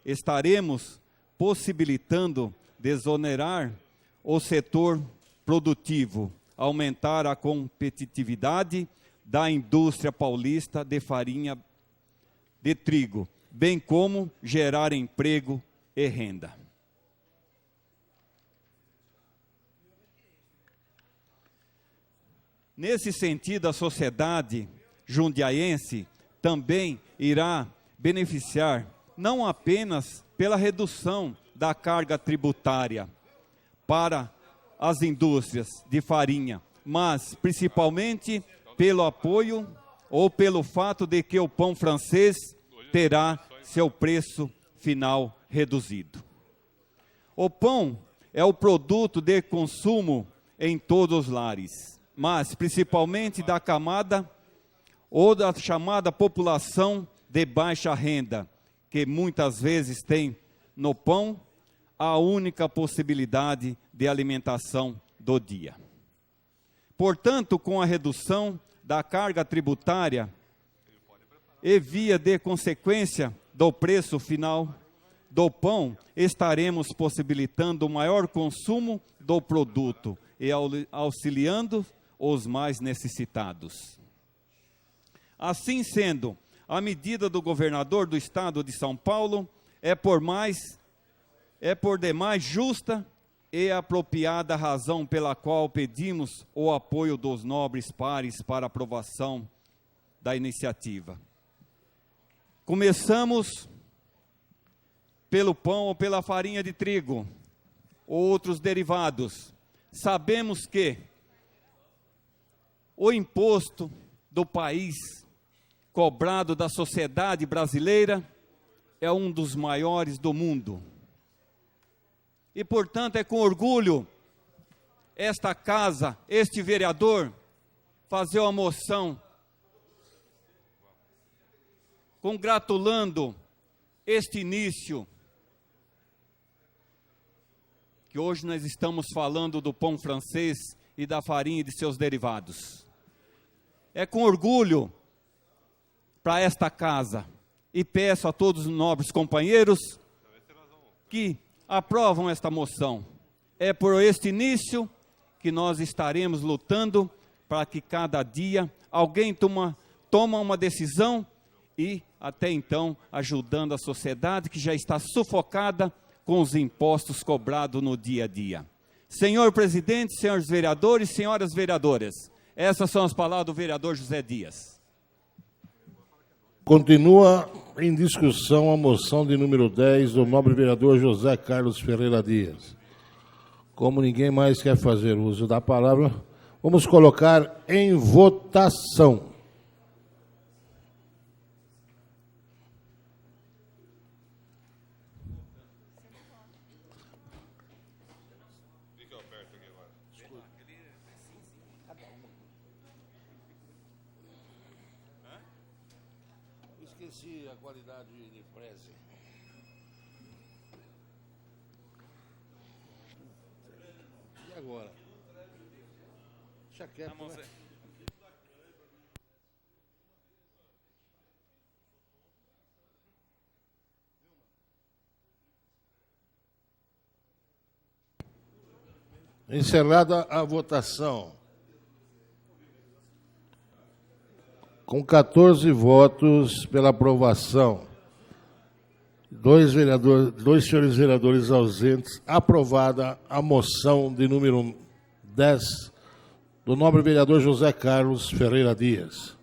estaremos possibilitando desonerar o setor produtivo, aumentar a competitividade da indústria paulista de farinha de trigo, bem como gerar emprego e renda. Nesse sentido, a sociedade jundiaiense também irá beneficiar não apenas pela redução da carga tributária para as indústrias de farinha, mas principalmente pelo apoio ou pelo fato de que o pão francês terá seu preço final reduzido. O pão é o produto de consumo em todos os lares, mas principalmente da camada ou da chamada população de baixa renda, que muitas vezes tem no pão a única possibilidade de alimentação do dia. Portanto, com a redução da carga tributária e via de consequência do preço final do pão, estaremos possibilitando o maior consumo do produto e auxiliando os mais necessitados. Assim sendo, a medida do governador do Estado de São Paulo é por demais justa e apropriada, razão pela qual pedimos o apoio dos nobres pares para aprovação da iniciativa. Começamos pelo pão ou pela farinha de trigo, ou outros derivados. Sabemos que o imposto do país cobrado da sociedade brasileira é um dos maiores do mundo. E, portanto, é com orgulho esta casa, este vereador, fazer uma moção congratulando este início, que hoje nós estamos falando do pão francês e da farinha e de seus derivados. É com orgulho para esta casa, e peço a todos os nobres companheiros que aprovam esta moção. É por este início que nós estaremos lutando para que cada dia alguém tomam uma decisão e, até então, ajudando a sociedade que já está sufocada com os impostos cobrados no dia a dia. Senhor presidente, senhores vereadores, senhoras vereadoras, essas são as palavras do vereador José Dias. Continua em discussão a moção de número 10 do nobre vereador José Carlos Ferreira Dias. Como ninguém mais quer fazer uso da palavra, vamos colocar em votação. Esqueci a qualidade de prece. E agora? Deixa quieto, né? Encerrada a votação. Com 14 votos pela aprovação, dois senhores vereadores ausentes, aprovada a moção de número 10 do nobre vereador José Carlos Ferreira Dias.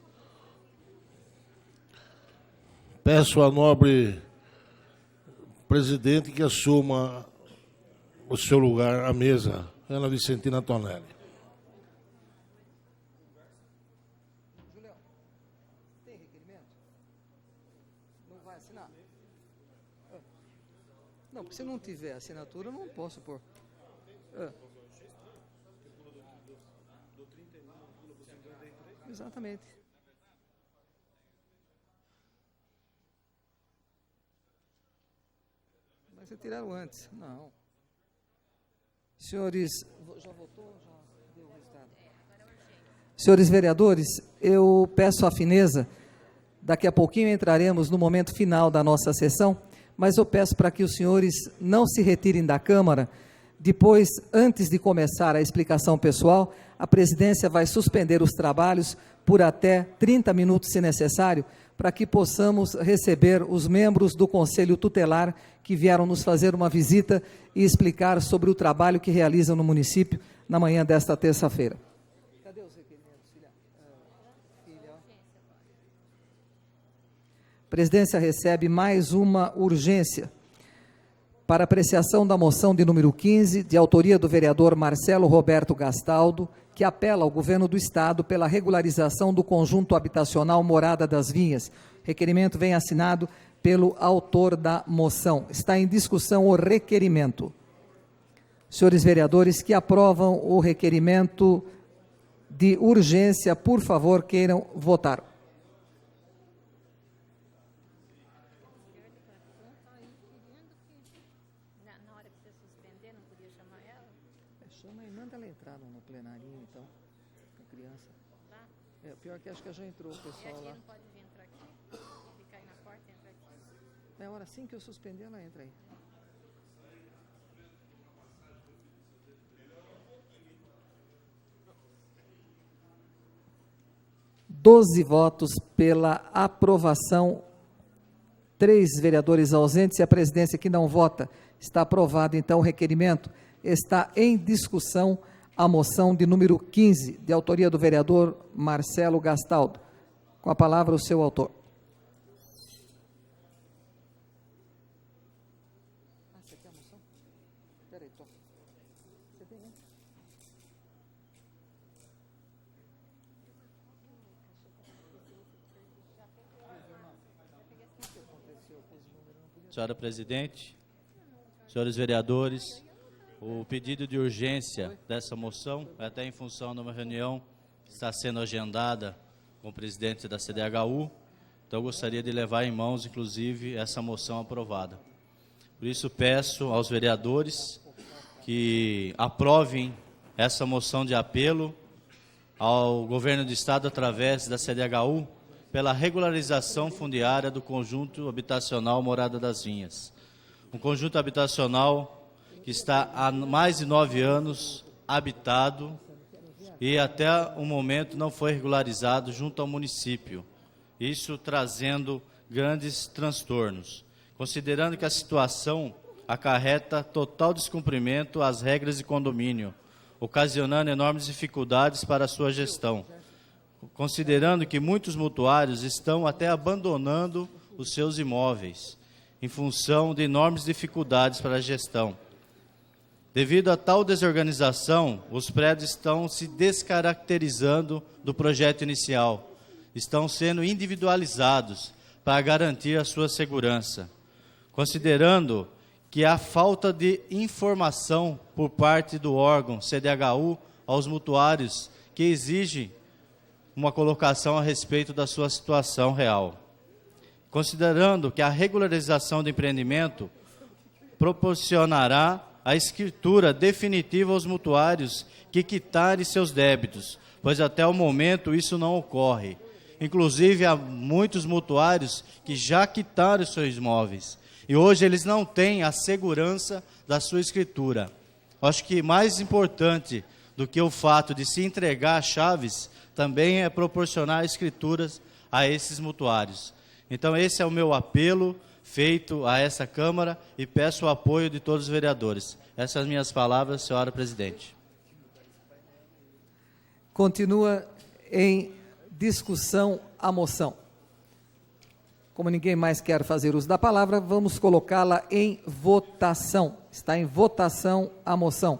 Peço ao nobre presidente que assuma o seu lugar à mesa, Ana Vicentina Tonelli. Não, porque se não tiver assinatura, eu não posso pôr. Exatamente. Mas vocês tiraram antes. Não. Senhores, já votou? Já deu o resultado? Senhores vereadores, eu peço a fineza. Daqui a pouquinho entraremos no momento final da nossa sessão, mas eu peço para que os senhores não se retirem da Câmara. Depois, antes de começar a explicação pessoal, a presidência vai suspender os trabalhos por até 30 minutos, se necessário, para que possamos receber os membros do Conselho Tutelar que vieram nos fazer uma visita e explicar sobre o trabalho que realizam no município na manhã desta terça-feira. Cadê os requerimentos, filha? A presidência recebe mais uma urgência para apreciação da moção de número 15, de autoria do vereador Marcelo Roberto Gastaldo, que apela ao governo do Estado pela regularização do conjunto habitacional Morada das Vinhas. Requerimento vem assinado pelo autor da moção. Está em discussão o requerimento. Senhores vereadores que aprovam o requerimento de urgência, por favor, queiram votar. Chama e manda ela entrar no plenarinho, então, a criança. Pior que acho que já entrou o pessoal lá. Pode vir entrar aqui, ficar aí na porta e entrar aqui. É hora assim que eu suspender, ela entra aí. Doze votos pela aprovação, 3 vereadores ausentes e a presidência que não vota. Está aprovado, então, o requerimento. Está em discussão a moção de número 15, de autoria do vereador Marcelo Gastaldo. Com a palavra, o seu autor. Você quer a moção? Espera aí, toca. Você tem, né? Senhora presidente, senhores vereadores, o pedido de urgência dessa moção é até em função de uma reunião que está sendo agendada com o presidente da CDHU, então eu gostaria de levar em mãos, inclusive, essa moção aprovada. Por isso peço aos vereadores que aprovem essa moção de apelo ao governo do Estado através da CDHU pela regularização fundiária do conjunto habitacional Morada das Vinhas. Um conjunto habitacional que está há mais de 9 anos habitado e até o momento não foi regularizado junto ao município. isso trazendo grandes transtornos, considerando que a situação acarreta total descumprimento às regras de condomínio, ocasionando enormes dificuldades para a sua gestão, considerando que muitos mutuários estão até abandonando os seus imóveis, em função de enormes dificuldades para a gestão. Devido a tal desorganização, os prédios estão se descaracterizando do projeto inicial, estão sendo individualizados para garantir a sua segurança, considerando que a falta de informação por parte do órgão CDHU aos mutuários que exige uma colocação a respeito da sua situação real. Considerando que a regularização do empreendimento proporcionará a escritura definitiva aos mutuários que quitarem seus débitos, pois até o momento isso não ocorre. Inclusive, há muitos mutuários que já quitaram seus imóveis e hoje eles não têm a segurança da sua escritura. Acho que mais importante do que o fato de se entregar as chaves também é proporcionar escrituras a esses mutuários. Então, esse é o meu apelo feito a essa Câmara e peço o apoio de todos os vereadores. Essas são as minhas palavras, senhora presidente. Continua em discussão a moção. Como ninguém mais quer fazer uso da palavra, vamos colocá-la em votação. Está em votação a moção.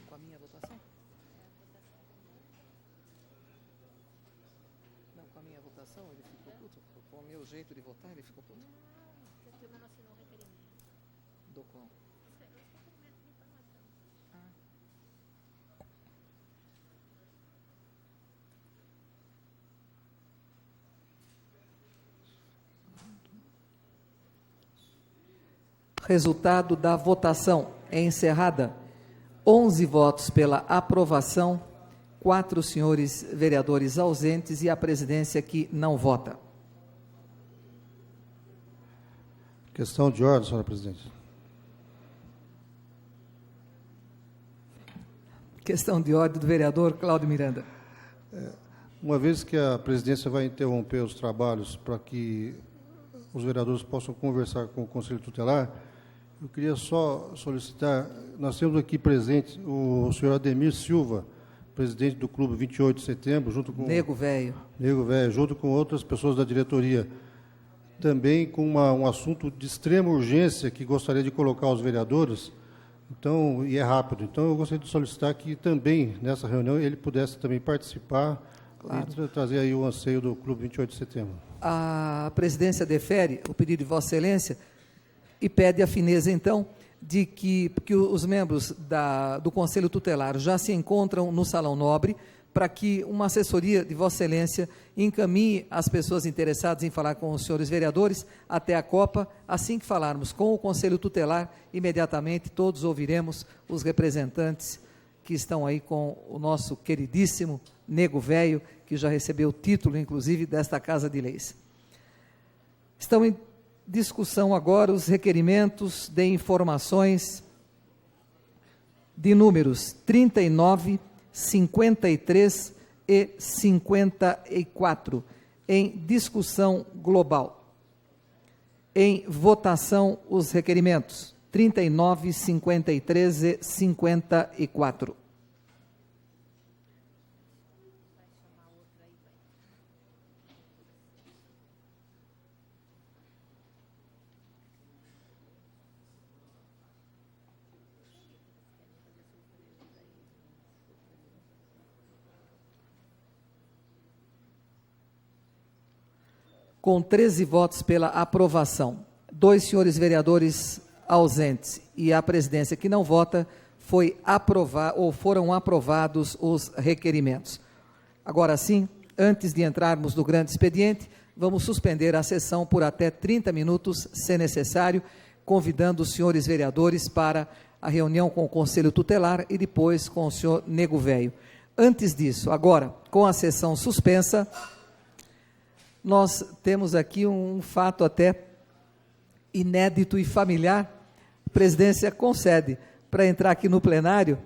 Com a minha votação? Não, com a minha votação ele ficou puto. Com o meu jeito de votar ele ficou puto. Do qual? Resultado da votação é encerrada. 11 votos pela aprovação, 4 senhores vereadores ausentes e a presidência que não vota. Questão de ordem, senhora presidente. Questão de ordem do vereador Cláudio Miranda. Uma vez que a presidência vai interromper os trabalhos para que os vereadores possam conversar com o Conselho Tutelar, eu queria só solicitar, nós temos aqui presente o senhor Ademir Silva, presidente do Clube 28 de Setembro, junto com... Nego Velho, junto com outras pessoas da diretoria, também com um assunto de extrema urgência que gostaria de colocar aos vereadores, então, e é rápido. Então, eu gostaria de solicitar que também, nessa reunião, ele pudesse também participar, claro, e trazer aí o anseio do Clube 28 de Setembro. A presidência defere o pedido de Vossa Excelência e pede a fineza, então, de que os membros do Conselho Tutelar já se encontram no Salão Nobre, para que uma assessoria de Vossa Excelência encaminhe as pessoas interessadas em falar com os senhores vereadores até a Copa. Assim que falarmos com o Conselho Tutelar, imediatamente todos ouviremos os representantes que estão aí com o nosso queridíssimo Nego Velho, que já recebeu o título, inclusive, desta Casa de Leis. Estão em discussão agora os requerimentos de informações de números 39, 53 e 54, em discussão global. Em votação, os requerimentos 39, 53 e 54. Com 13 votos pela aprovação, 2 senhores vereadores ausentes e a presidência que não vota, foram aprovados os requerimentos. Agora sim, antes de entrarmos no grande expediente, vamos suspender a sessão por até 30 minutos, se necessário, convidando os senhores vereadores para a reunião com o Conselho Tutelar e depois com o senhor Nego Velho. Antes disso, agora, com a sessão suspensa, nós temos aqui um fato até inédito e familiar, a presidência concede para entrar aqui no plenário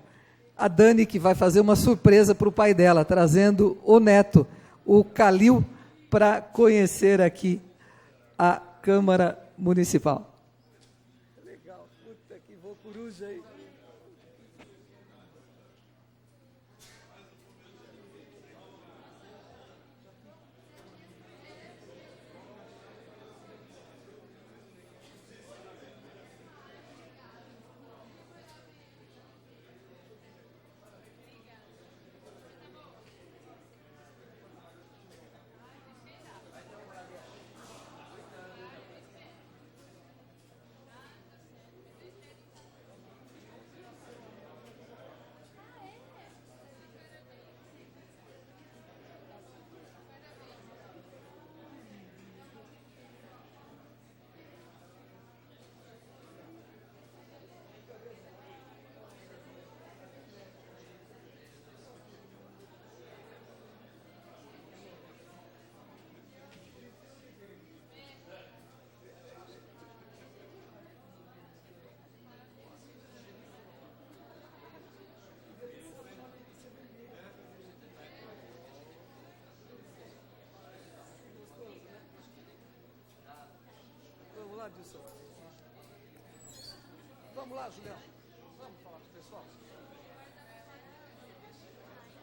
a Dani, que vai fazer uma surpresa para o pai dela, trazendo o neto, o Calil, para conhecer aqui a Câmara Municipal. Legal, puta que vou coruja aí. Vamos lá, Julião. Vamos falar com o pessoal.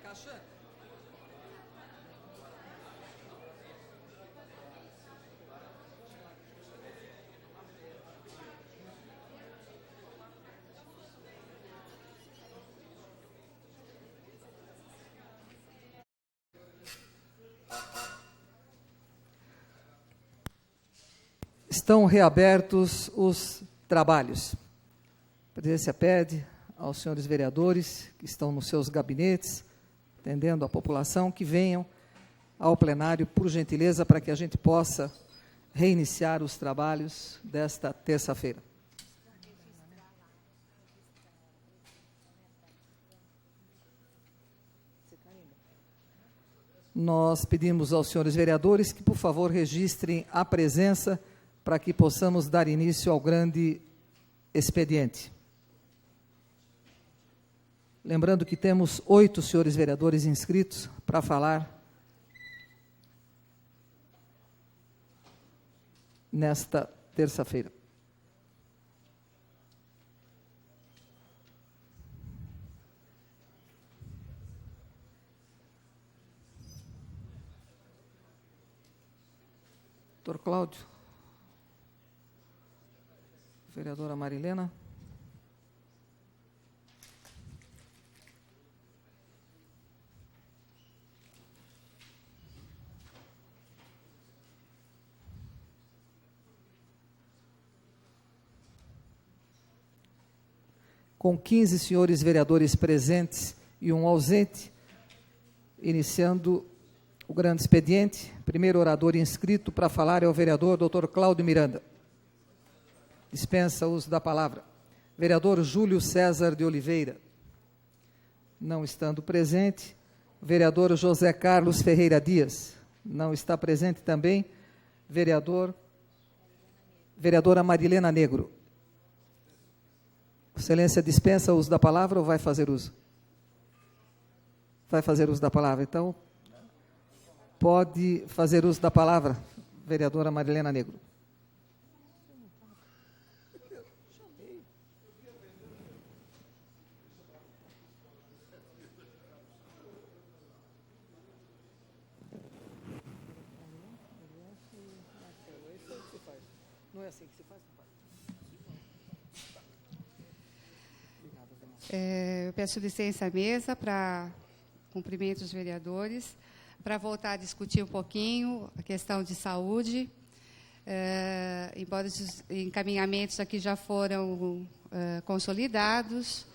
Caixã. Estão reabertos os trabalhos. A presidência pede aos senhores vereadores que estão nos seus gabinetes, atendendo a população, que venham ao plenário, por gentileza, para que a gente possa reiniciar os trabalhos desta terça-feira. Nós pedimos aos senhores vereadores que, por favor, registrem a presença para que possamos dar início ao grande expediente. Lembrando que temos 8 senhores vereadores inscritos para falar nesta terça-feira. Doutor Cláudio. Vereadora Marilena. Com 15 senhores vereadores presentes e um ausente, iniciando o grande expediente, primeiro orador inscrito para falar é o vereador Dr. Cláudio Miranda. Dispensa o uso da palavra. Vereador Júlio César de Oliveira. Não estando presente. Vereador José Carlos Ferreira Dias. Não está presente também. Vereadora Marilena Negro. Excelência, dispensa o uso da palavra ou vai fazer uso? Vai fazer uso da palavra. Então, pode fazer uso da palavra, vereadora Marilena Negro. Não é assim que se faz? Eu peço licença à mesa para cumprimento os vereadores, para voltar a discutir um pouquinho a questão de saúde, embora os encaminhamentos aqui já foram consolidados,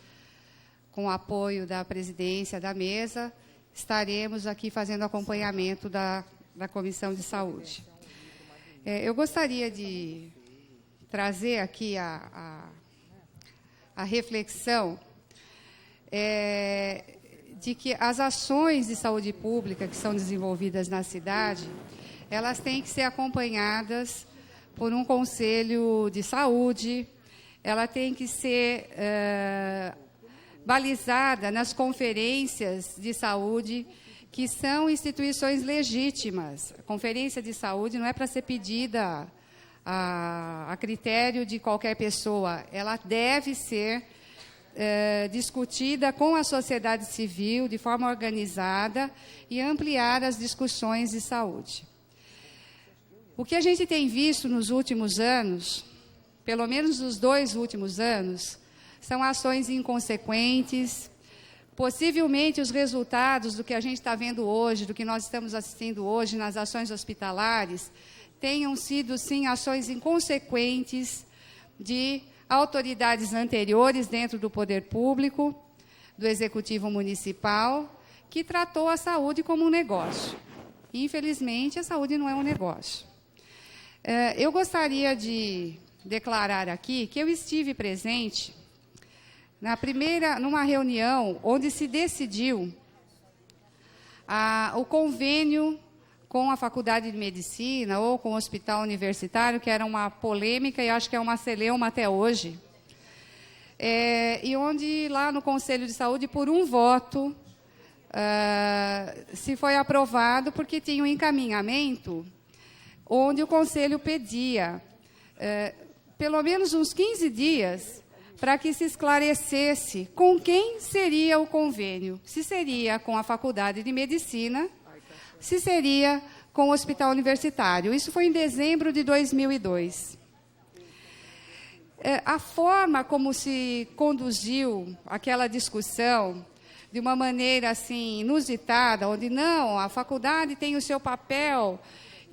com o apoio da presidência da mesa, estaremos aqui fazendo acompanhamento da Comissão de Saúde. Eu gostaria de trazer aqui a reflexão de que as ações de saúde pública que são desenvolvidas na cidade, elas têm que ser acompanhadas por um conselho de saúde, ela tem que ser balizada nas conferências de saúde, que são instituições legítimas. A conferência de saúde não é para ser pedida a critério de qualquer pessoa, ela deve ser discutida com a sociedade civil, de forma organizada, e ampliar as discussões de saúde. O que a gente tem visto nos últimos anos, pelo menos nos 2 últimos anos, são ações inconsequentes. Possivelmente os resultados do que a gente está vendo hoje, do que nós estamos assistindo hoje nas ações hospitalares, tenham sido, sim, ações inconsequentes de autoridades anteriores dentro do poder público, do Executivo Municipal, que tratou a saúde como um negócio. Infelizmente, a saúde não é um negócio. Eu gostaria de declarar aqui que eu estive presente numa reunião onde se decidiu o convênio com a Faculdade de Medicina ou com o Hospital Universitário, que era uma polêmica e acho que é uma celeuma até hoje, e onde lá no Conselho de Saúde, por um voto, se foi aprovado, porque tinha um encaminhamento onde o Conselho pedia pelo menos uns 15 dias para que se esclarecesse com quem seria o convênio, se seria com a Faculdade de Medicina, se seria com o Hospital Universitário. Isso foi em dezembro de 2002. A forma como se conduziu aquela discussão, de uma maneira assim inusitada, onde não, a faculdade tem o seu papel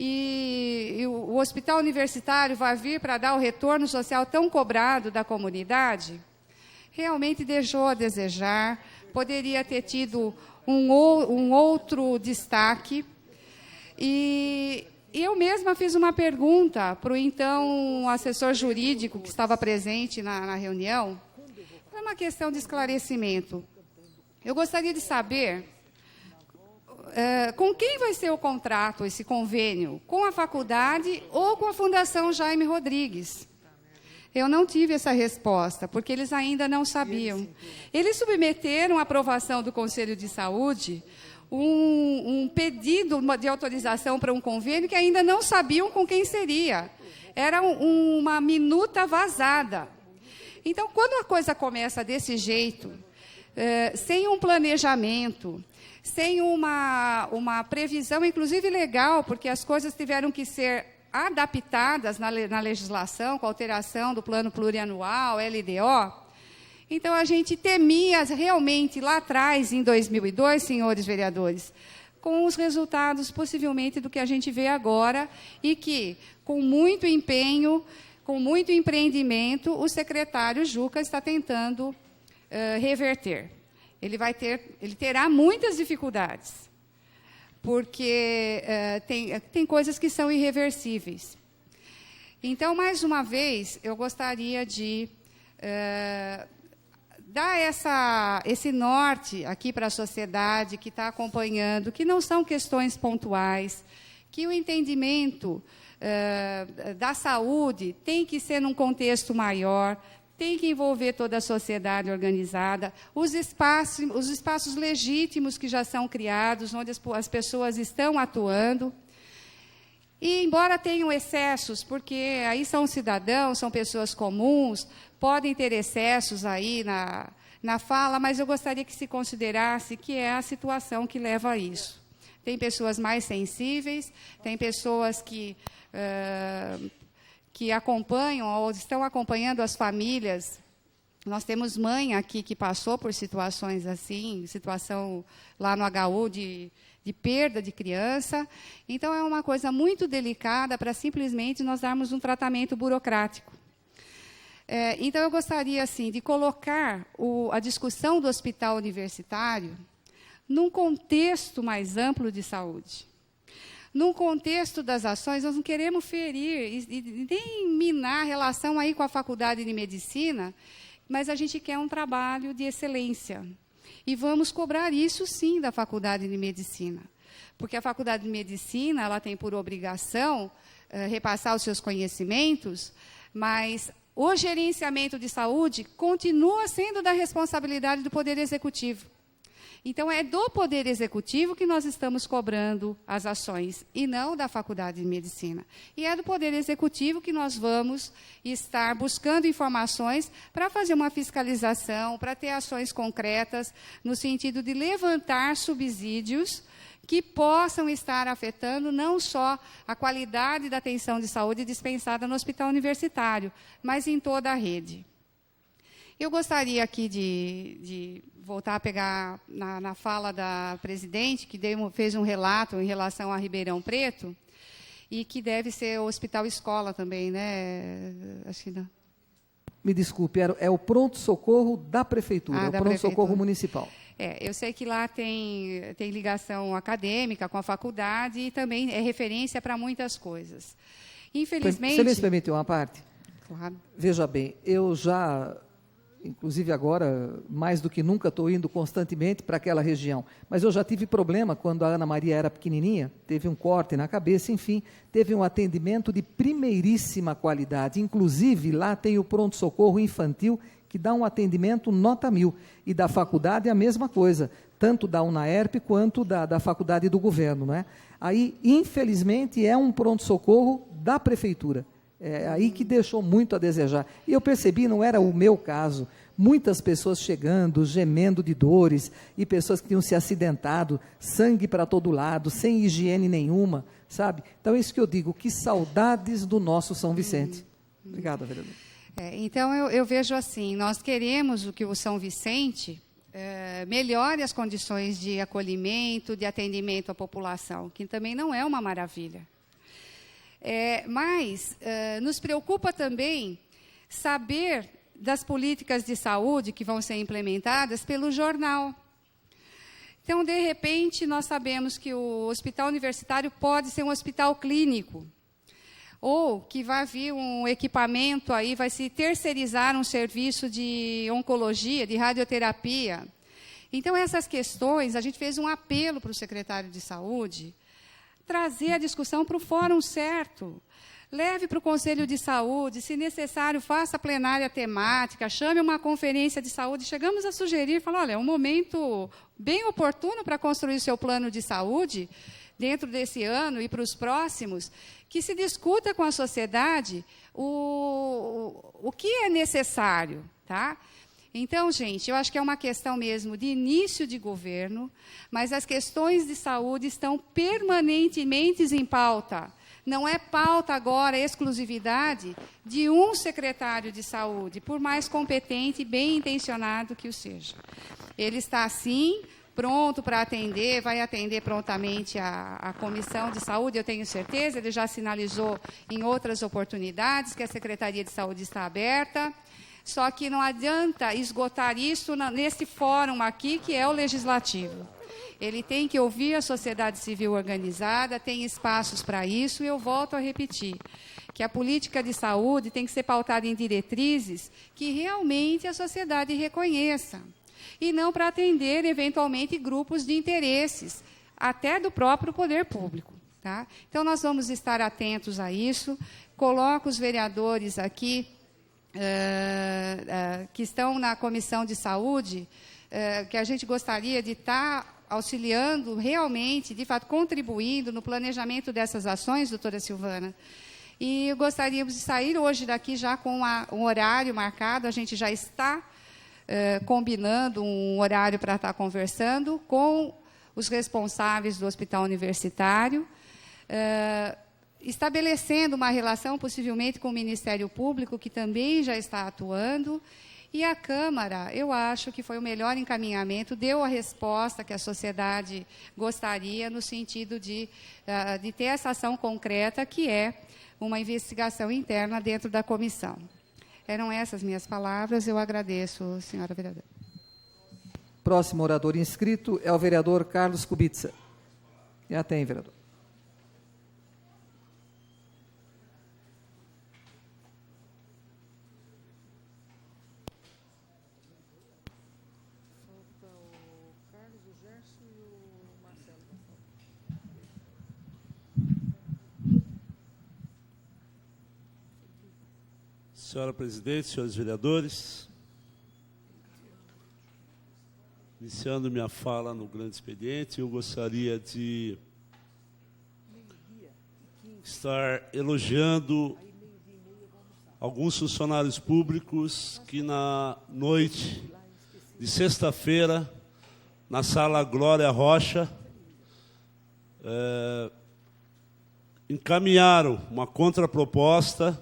e o Hospital Universitário vai vir para dar o retorno social tão cobrado da comunidade, realmente deixou a desejar, poderia ter tido um outro destaque. E eu mesma fiz uma pergunta para o então assessor jurídico que estava presente na reunião. É uma questão de esclarecimento. Eu gostaria de saber com quem vai ser o contrato, esse convênio, com a faculdade ou com a Fundação Jaime Rodrigues. Eu não tive essa resposta, porque eles ainda não sabiam. Eles submeteram à aprovação do Conselho de Saúde um pedido de autorização para um convênio que ainda não sabiam com quem seria. Era uma minuta vazada. Então, quando a coisa começa desse jeito, sem um planejamento, sem uma previsão, inclusive legal, porque as coisas tiveram que ser adaptadas na legislação, com a alteração do Plano Plurianual, LDO. Então, a gente temia realmente lá atrás, em 2002, senhores vereadores, com os resultados, possivelmente, do que a gente vê agora, e que, com muito empenho, com muito empreendimento, o secretário Juca está tentando reverter. Ele terá muitas dificuldades, porque tem coisas que são irreversíveis. Então, mais uma vez, eu gostaria de dar esse norte aqui para a sociedade que está acompanhando, que não são questões pontuais, que o entendimento da saúde tem que ser num contexto maior, tem que envolver toda a sociedade organizada, os espaços legítimos que já são criados, onde as pessoas estão atuando. E, embora tenham excessos, porque aí são cidadãos, são pessoas comuns, podem ter excessos aí na fala, mas eu gostaria que se considerasse que é a situação que leva a isso. Tem pessoas mais sensíveis, tem pessoas que acompanham ou estão acompanhando as famílias. Nós temos mãe aqui que passou por situações assim, situação lá no HU de perda de criança. Então, é uma coisa muito delicada para simplesmente nós darmos um tratamento burocrático. Então, eu gostaria assim, de colocar a discussão do hospital universitário num contexto mais amplo de saúde. Num contexto das ações, nós não queremos ferir e nem minar a relação aí com a Faculdade de Medicina, mas a gente quer um trabalho de excelência. E vamos cobrar isso, sim, da Faculdade de Medicina. Porque a Faculdade de Medicina ela tem por obrigação repassar os seus conhecimentos, mas o gerenciamento de saúde continua sendo da responsabilidade do Poder Executivo. Então, é do Poder Executivo que nós estamos cobrando as ações, e não da Faculdade de Medicina. E é do Poder Executivo que nós vamos estar buscando informações para fazer uma fiscalização, para ter ações concretas, no sentido de levantar subsídios que possam estar afetando não só a qualidade da atenção de saúde dispensada no hospital universitário, mas em toda a rede. Eu gostaria aqui de voltar a pegar na fala da presidente, que fez um relato em relação a Ribeirão Preto, e que deve ser o hospital-escola também, né? Acho que não. Me desculpe, é o pronto-socorro da Prefeitura, é o pronto-socorro municipal. Eu sei que lá tem ligação acadêmica com a faculdade e também é referência para muitas coisas. Infelizmente... Você me permite uma parte? Claro. Veja bem, eu já... Inclusive agora, mais do que nunca, estou indo constantemente para aquela região. Mas eu já tive problema quando a Ana Maria era pequenininha, teve um corte na cabeça, enfim, teve um atendimento de primeiríssima qualidade. Inclusive, lá tem o pronto-socorro infantil, que dá um atendimento nota 1000. E da faculdade é a mesma coisa, tanto da UNAERP quanto da faculdade do governo. Não é? Aí, infelizmente, é um pronto-socorro da Prefeitura. É aí que deixou muito a desejar. E eu percebi, não era o meu caso, muitas pessoas chegando, gemendo de dores, e pessoas que tinham se acidentado, sangue para todo lado, sem higiene nenhuma, sabe? Então, é isso que eu digo, que saudades do nosso São Vicente. Obrigado, vereador. Então, eu vejo assim, nós queremos que o São Vicente melhore as condições de acolhimento, de atendimento à população, que também não é uma maravilha. Mas nos preocupa também saber das políticas de saúde que vão ser implementadas pelo jornal. Então, de repente, nós sabemos que o hospital universitário pode ser um hospital clínico, ou que vai vir um equipamento aí, vai se terceirizar um serviço de oncologia, de radioterapia. Então, essas questões, a gente fez um apelo para o secretário de Saúde, trazer a discussão para o fórum certo. Leve para o Conselho de Saúde, se necessário, faça plenária temática, chame uma conferência de saúde. Chegamos a sugerir, falar, olha, é um momento bem oportuno para construir o seu plano de saúde, dentro desse ano e para os próximos, que se discuta com a sociedade o que é necessário, tá? Então, gente, eu acho que é uma questão mesmo de início de governo, mas as questões de saúde estão permanentemente em pauta. Não é pauta agora, exclusividade de um secretário de saúde, por mais competente e bem intencionado que o seja. Ele está, sim, pronto para atender, vai atender prontamente a Comissão de Saúde, eu tenho certeza, ele já sinalizou em outras oportunidades que a Secretaria de Saúde está aberta. Só que não adianta esgotar isso nesse fórum aqui, que é o Legislativo. Ele tem que ouvir a sociedade civil organizada, tem espaços para isso, e eu volto a repetir, que a política de saúde tem que ser pautada em diretrizes que realmente a sociedade reconheça, e não para atender, eventualmente, grupos de interesses, até do próprio poder público. Tá? Então, nós vamos estar atentos a isso, coloco os vereadores aqui, que estão na Comissão de Saúde, que a gente gostaria de estar auxiliando realmente, de fato, contribuindo no planejamento dessas ações, doutora Silvana. E gostaríamos de sair hoje daqui já com um horário marcado, a gente já está combinando um horário para estar conversando com os responsáveis do hospital universitário, estabelecendo uma relação, possivelmente, com o Ministério Público, que também já está atuando, e a Câmara, eu acho que foi o melhor encaminhamento, deu a resposta que a sociedade gostaria, no sentido de ter essa ação concreta, que é uma investigação interna dentro da comissão. Eram essas minhas palavras, eu agradeço, senhora vereadora. Próximo orador inscrito é o vereador Carlos Kubitsa. Já tem, vereador. Senhora presidente, senhores vereadores, iniciando minha fala no grande expediente, eu gostaria de estar elogiando alguns funcionários públicos que na noite de sexta-feira, na Sala Glória Rocha, encaminharam uma contraproposta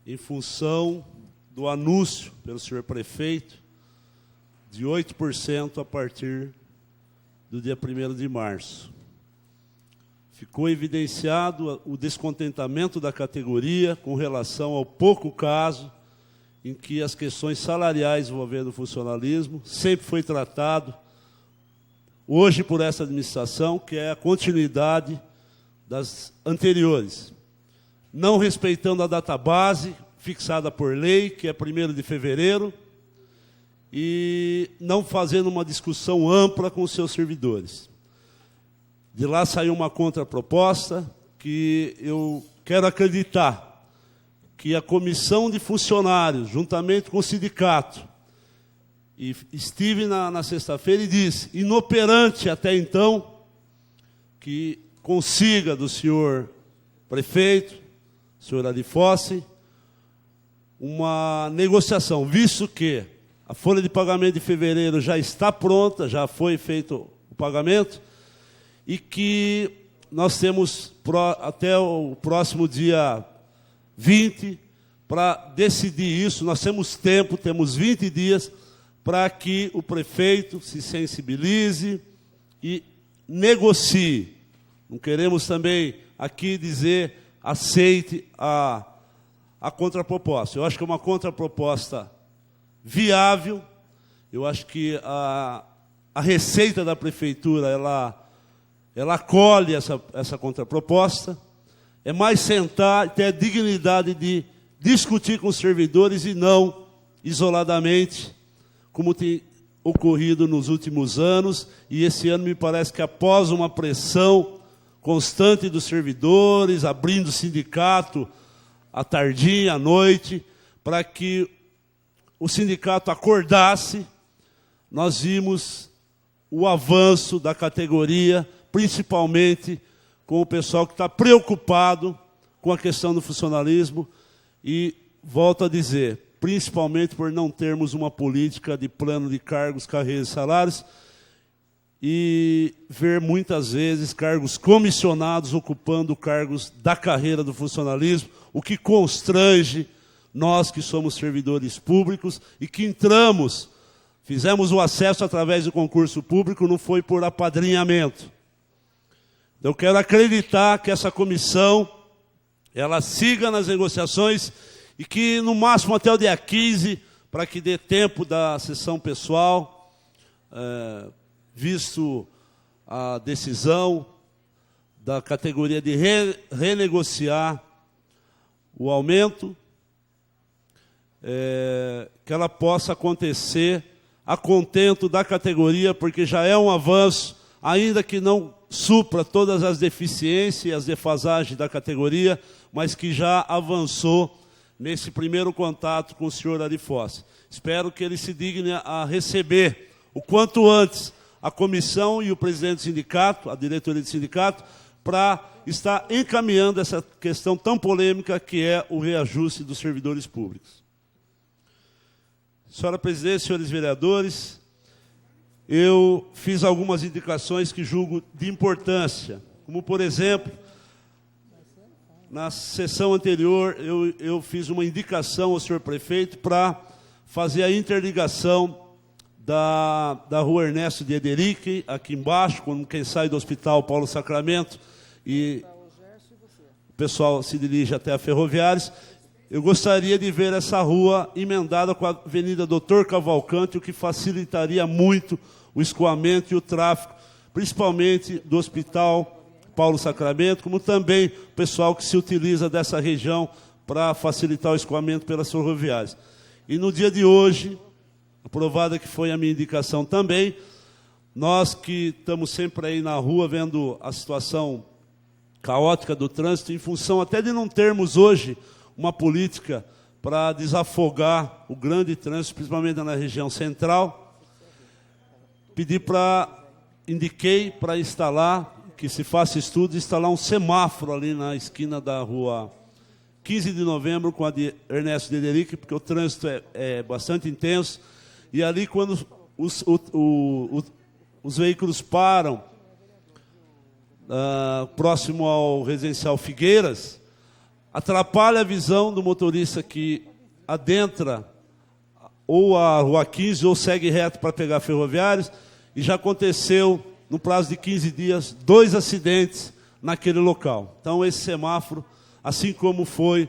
em função do anúncio pelo senhor prefeito de 8% a partir do dia 1º de março. Ficou evidenciado o descontentamento da categoria com relação ao pouco caso em que as questões salariais envolvendo o funcionalismo sempre foi tratado hoje por essa administração, que é a continuidade das anteriores, não respeitando a database fixada por lei, que é 1º de fevereiro, e não fazendo uma discussão ampla com os seus servidores. De lá saiu uma contraproposta que eu quero acreditar que a comissão de funcionários, juntamente com o sindicato, e estive na sexta-feira e disse, inoperante até então, que consiga do senhor prefeito, senhor Arifossi, uma negociação, visto que a folha de pagamento de fevereiro já está pronta, já foi feito o pagamento, e que nós temos até o próximo dia 20 para decidir isso. Nós temos tempo, temos 20 dias para que o prefeito se sensibilize e negocie. Não queremos também aqui dizer aceite a contraproposta. Eu acho que é uma contraproposta viável. Eu acho que a receita da prefeitura ela acolhe essa contraproposta. É mais sentar e ter a dignidade de discutir com os servidores e não isoladamente, como tem ocorrido nos últimos anos. E esse ano me parece que após uma pressão constante dos servidores, abrindo o sindicato à tardinha, à noite, para que o sindicato acordasse, nós vimos o avanço da categoria, principalmente com o pessoal que está preocupado com a questão do funcionalismo e, volto a dizer, principalmente por não termos uma política de plano de cargos, carreiras e salários e ver muitas vezes cargos comissionados ocupando cargos da carreira do funcionalismo, o que constrange nós que somos servidores públicos e que entramos, fizemos o acesso através do concurso público, não foi por apadrinhamento. Eu quero acreditar que essa comissão, ela siga nas negociações e que no máximo até o dia 15, para que dê tempo da sessão pessoal, visto a decisão da categoria de renegociar o aumento, que ela possa acontecer a contento da categoria, porque já é um avanço, ainda que não supra todas as deficiências e as defasagens da categoria, mas que já avançou nesse primeiro contato com o senhor Arifossi. Espero que ele se digne a receber o quanto antes a comissão e o presidente do sindicato, a diretoria do sindicato, para estar encaminhando essa questão tão polêmica que é o reajuste dos servidores públicos. Senhora presidente, senhores vereadores, eu fiz algumas indicações que julgo de importância, como, por exemplo, na sessão anterior, eu fiz uma indicação ao senhor prefeito para fazer a interligação da rua Ernesto de Ederique, aqui embaixo, quando quem sai do Hospital Paulo Sacramento, e o pessoal se dirige até a Ferroviários. Eu gostaria de ver essa rua emendada com a Avenida Doutor Cavalcante, o que facilitaria muito o escoamento e o tráfego, principalmente do Hospital Paulo Sacramento, como também o pessoal que se utiliza dessa região para facilitar o escoamento pelas ferroviárias. E no dia de hoje, aprovada que foi a minha indicação também, nós que estamos sempre aí na rua vendo a situação caótica do trânsito, em função até de não termos hoje uma política para desafogar o grande trânsito, principalmente na região central. Indiquei para instalar, que se faça estudo, instalar um semáforo ali na esquina da rua 15 de novembro com a de Ernesto Dederic, porque o trânsito é bastante intenso. E ali, quando os veículos param próximo ao residencial Figueiras, atrapalha a visão do motorista que adentra ou a rua 15 ou segue reto para pegar ferroviários. E já aconteceu, no prazo de 15 dias, 2 acidentes naquele local. Então, esse semáforo, assim como foi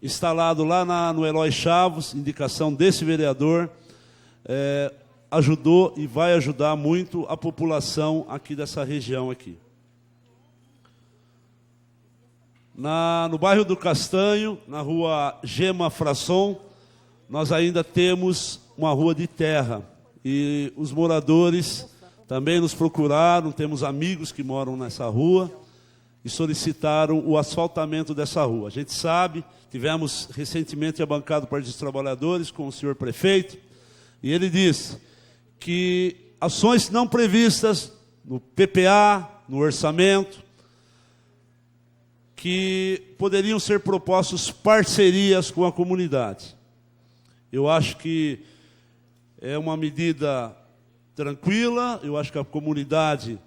instalado lá no Eloy Chavos, indicação desse vereador, ajudou e vai ajudar muito a população aqui dessa região aqui. No bairro do Castanho, na rua Gema Frasson, nós ainda temos uma rua de terra. E os moradores também nos procuraram, temos amigos que moram nessa rua, e solicitaram o asfaltamento dessa rua. A gente sabe, tivemos recentemente a bancada do Partido dos Trabalhadores com o senhor prefeito, e ele disse que ações não previstas no PPA, no orçamento, que poderiam ser propostas parcerias com a comunidade. Eu acho que é uma medida tranquila, eu acho que a comunidade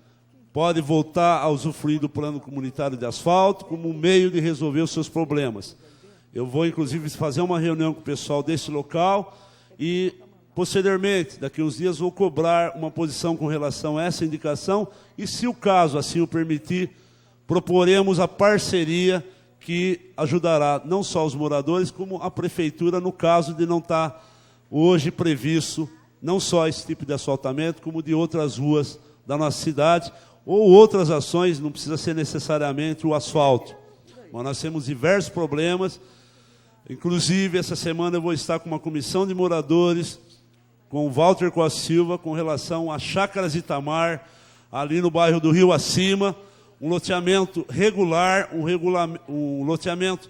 pode voltar a usufruir do plano comunitário de asfalto como um meio de resolver os seus problemas. Eu vou, inclusive, fazer uma reunião com o pessoal desse local e, posteriormente, daqui a uns dias, vou cobrar uma posição com relação a essa indicação e, se o caso assim o permitir, proporemos a parceria que ajudará não só os moradores, como a prefeitura, no caso de não estar hoje previsto não só esse tipo de asfaltamento, como de outras ruas da nossa cidade, ou outras ações, não precisa ser necessariamente o asfalto. Mas nós temos diversos problemas, inclusive essa semana eu vou estar com uma comissão de moradores, com o Walter Costa Silva, com relação a Chácaras Itamar, ali no bairro do Rio Acima, um loteamento regular, um loteamento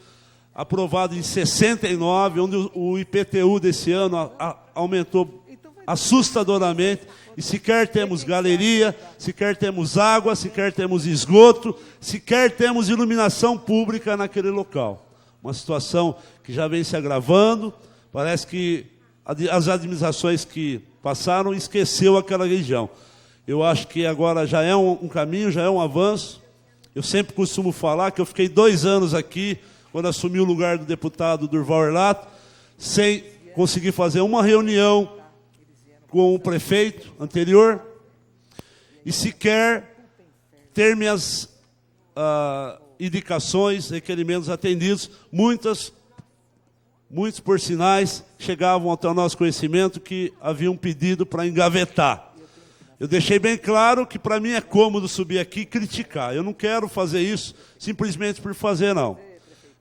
aprovado em 69, onde o IPTU desse ano aumentou assustadoramente, e sequer temos galeria, sequer temos água, sequer temos esgoto, sequer temos iluminação pública naquele local. Uma situação que já vem se agravando, parece que as administrações que passaram esqueceu aquela região. Eu acho que agora já é um caminho, já é um avanço. Eu sempre costumo falar que eu fiquei 2 anos aqui, quando assumi o lugar do deputado Durval Erlato, sem conseguir fazer uma reunião com o prefeito anterior e sequer ter minhas indicações, requerimentos atendidos. Muitos, por sinais, chegavam até o nosso conhecimento que havia um pedido para engavetar. Eu deixei bem claro que para mim é cômodo subir aqui e criticar. Eu não quero fazer isso simplesmente por fazer, não.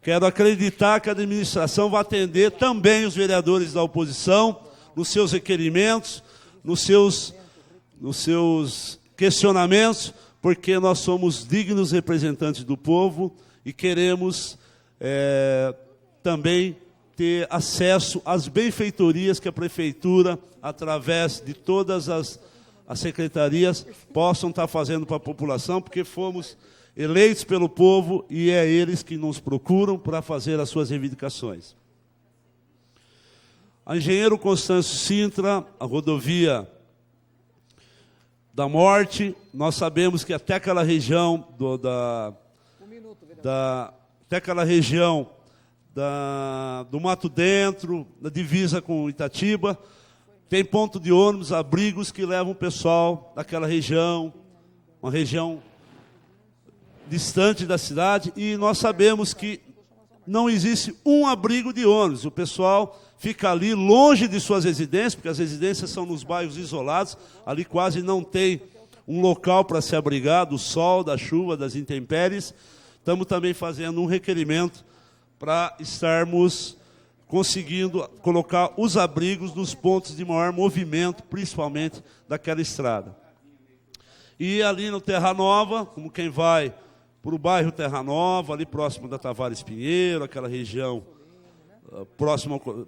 Quero acreditar que a administração vai atender também os vereadores da oposição nos seus requerimentos, nos seus questionamentos, porque nós somos dignos representantes do povo e queremos também ter acesso às benfeitorias que a prefeitura, através de todas as secretarias, possam estar fazendo para a população, porque fomos eleitos pelo povo e é eles que nos procuram para fazer as suas reivindicações. A Engenheiro Constâncio Sintra, a rodovia da Morte, nós sabemos que até aquela região do Mato Dentro, da divisa com Itatiba, tem ponto de ônibus, abrigos que levam o pessoal daquela região, uma região distante da cidade, e nós sabemos que não existe um abrigo de ônibus. O pessoal fica ali longe de suas residências, porque as residências são nos bairros isolados, ali quase não tem um local para se abrigar do sol, da chuva, das intempéries. Estamos também fazendo um requerimento para estarmos conseguindo colocar os abrigos nos pontos de maior movimento, principalmente daquela estrada. E ali no Terra Nova, como quem vai para o bairro Terra Nova, ali próximo da Tavares Pinheiro, aquela região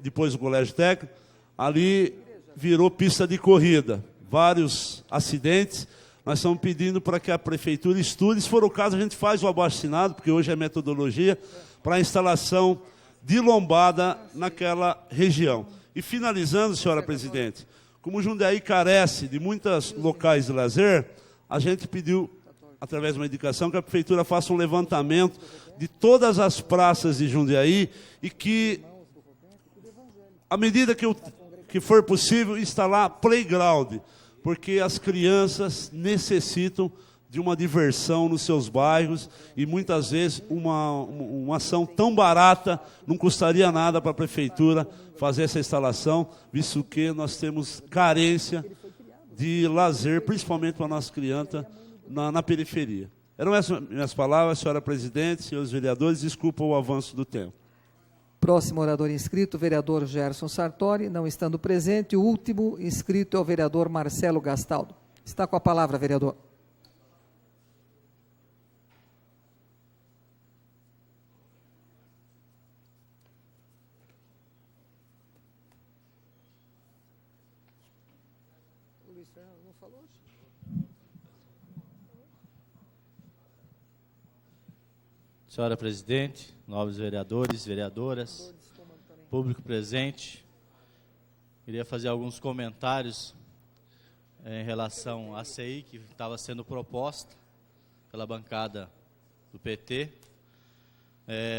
depois do colégio técnico, ali virou pista de corrida. Vários acidentes. Nós estamos pedindo para que a prefeitura estude. Se for o caso, a gente faz o abaixo-assinado, porque hoje é metodologia, para a instalação de lombada naquela região. E finalizando, senhora presidente, como Jundiaí carece de muitos locais de lazer, a gente pediu, através de uma indicação, que a prefeitura faça um levantamento de todas as praças de Jundiaí e que, à medida que for possível, instalar playground, porque as crianças necessitam de uma diversão nos seus bairros e muitas vezes uma ação tão barata não custaria nada para a prefeitura fazer essa instalação, visto que nós temos carência de lazer, principalmente para a nossa criança, na periferia. Eram essas minhas palavras, senhora presidente, senhores vereadores, desculpa o avanço do tempo. Próximo orador inscrito, vereador Gerson Sartori, não estando presente. O último inscrito é o vereador Marcelo Gastaldo. Está com a palavra, vereador. Senhora presidente, nobres vereadores, vereadoras, público presente, queria fazer alguns comentários em relação à CI que estava sendo proposta pela bancada do PT.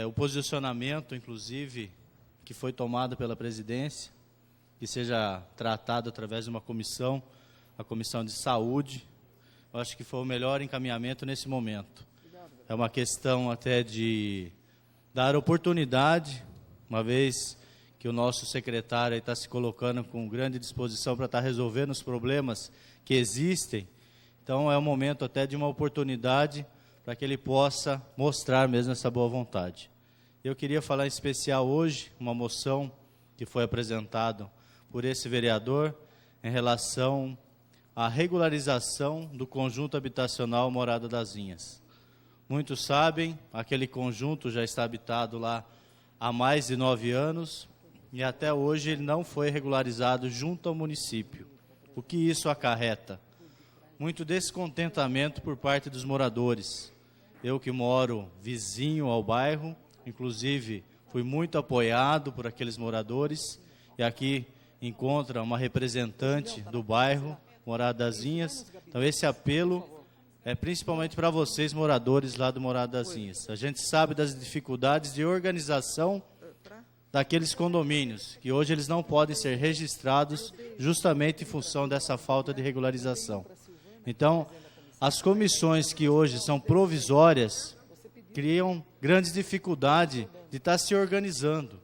O posicionamento, inclusive, que foi tomado pela presidência, que seja tratado através de uma comissão, a Comissão de Saúde, eu acho que foi o melhor encaminhamento nesse momento. É uma questão até de dar oportunidade, uma vez que o nosso secretário está se colocando com grande disposição para estar resolvendo os problemas que existem. Então, é um momento até de uma oportunidade para que ele possa mostrar mesmo essa boa vontade. Eu queria falar em especial hoje, uma moção que foi apresentada por esse vereador em relação à regularização do conjunto habitacional Morada das Vinhas. Muitos sabem, aquele conjunto já está habitado lá há mais de 9 anos e até hoje ele não foi regularizado junto ao município. O que isso acarreta? Muito descontentamento por parte dos moradores. Eu que moro vizinho ao bairro, inclusive fui muito apoiado por aqueles moradores e aqui encontra uma representante do bairro, Morada das Vinhas. Então esse apelo é principalmente para vocês, moradores lá do Morada das Vinhas. A gente sabe das dificuldades de organização daqueles condomínios, que hoje eles não podem ser registrados justamente em função dessa falta de regularização. Então, as comissões que hoje são provisórias criam grandes dificuldades de estar se organizando,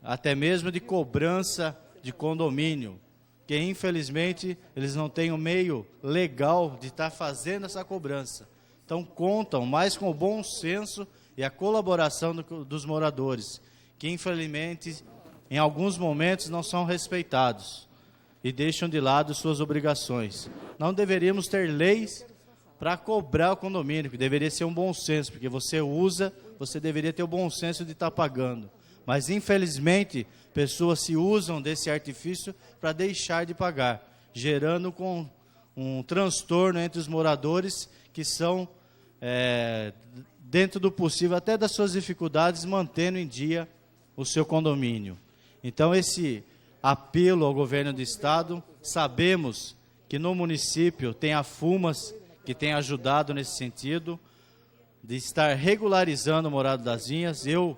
até mesmo de cobrança de condomínio, que infelizmente eles não têm um meio legal de estar fazendo essa cobrança. Então contam mais com o bom senso e a colaboração dos moradores, que infelizmente em alguns momentos não são respeitados e deixam de lado suas obrigações. Não deveríamos ter leis para cobrar o condomínio, que deveria ser um bom senso, porque você usa, você deveria ter o bom senso de estar pagando. Mas, infelizmente, pessoas se usam desse artifício para deixar de pagar, gerando um transtorno entre os moradores que são, dentro do possível, até das suas dificuldades, mantendo em dia o seu condomínio. Então, esse apelo ao governo do Estado, sabemos que no município tem a FUMAS, que tem ajudado nesse sentido, de estar regularizando o Morada das Vinhas. Eu,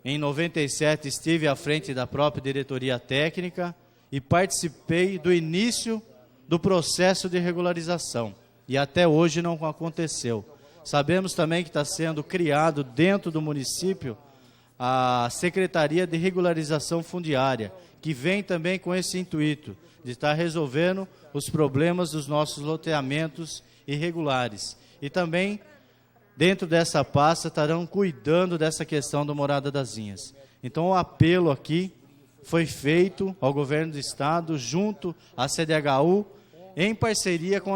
em 97, estive à frente da própria diretoria técnica e participei do início do processo de regularização. E até hoje não aconteceu. Sabemos também que está sendo criado dentro do município a Secretaria de Regularização Fundiária, que vem também com esse intuito de estar resolvendo os problemas dos nossos loteamentos irregulares. E também, dentro dessa pasta, estarão cuidando dessa questão do Morada das Vinhas. Então, o apelo aqui foi feito ao governo do Estado, junto à CDHU, em parceria com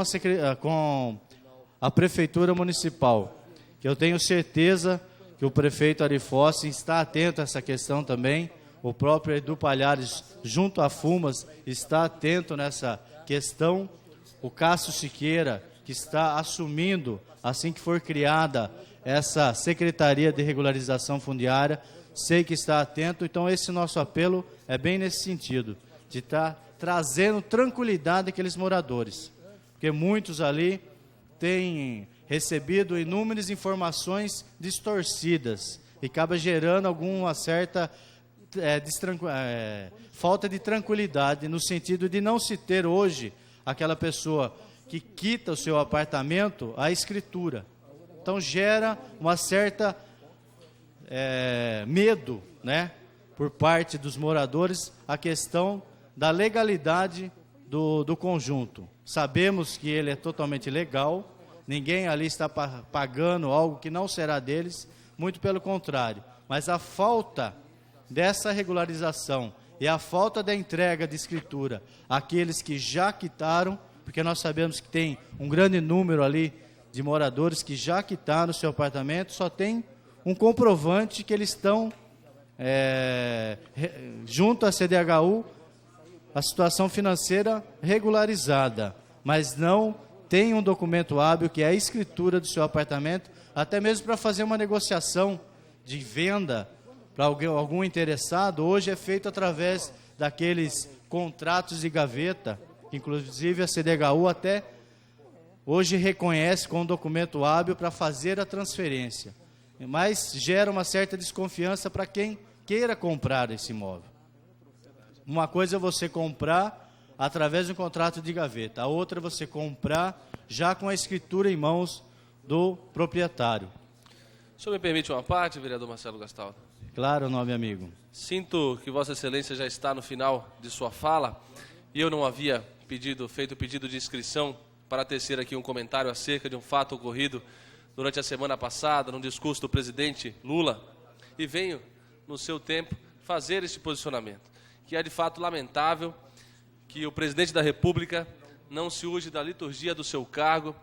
a Prefeitura Municipal, que eu tenho certeza que o prefeito Ari Fossi está atento a essa questão também, O próprio Edu Palhares, junto à Fumas, está atento nessa questão. O Cássio Siqueira, que está assumindo, assim que for criada essa Secretaria de Regularização Fundiária, sei que está atento. Então, esse nosso apelo é bem nesse sentido, de estar trazendo tranquilidade àqueles moradores. Porque muitos ali têm recebido inúmeras informações distorcidas e acaba gerando alguma certa falta de tranquilidade, no sentido de não se ter hoje aquela pessoa que quita o seu apartamento a escritura. Então gera uma certa medo, né, por parte dos moradores, a questão da legalidade do conjunto. Sabemos que ele é totalmente legal, ninguém ali está pagando algo que não será deles, muito pelo contrário. Mas a falta dessa regularização e a falta da entrega de escritura àqueles que já quitaram, porque nós sabemos que tem um grande número ali de moradores que já quitaram o seu apartamento, só tem um comprovante que eles estão junto à CDHU, a situação financeira regularizada, mas não tem um documento hábil que é a escritura do seu apartamento, até mesmo para fazer uma negociação de venda para algum interessado. Hoje é feito através daqueles contratos de gaveta, que inclusive a CDHU até hoje reconhece com um documento hábil para fazer a transferência, mas gera uma certa desconfiança para quem queira comprar esse imóvel. Uma coisa é você comprar através de um contrato de gaveta, a outra é você comprar já com a escritura em mãos do proprietário. O senhor me permite uma parte, vereador Marcelo Gastaldo? Claro, nobre amigo. Sinto que Vossa Excelência já está no final de sua fala e eu não havia feito pedido de inscrição para tecer aqui um comentário acerca de um fato ocorrido durante a semana passada, num discurso do presidente Lula, e venho, no seu tempo, fazer esse posicionamento, que é de fato lamentável que o presidente da República não se use da liturgia do seu cargo,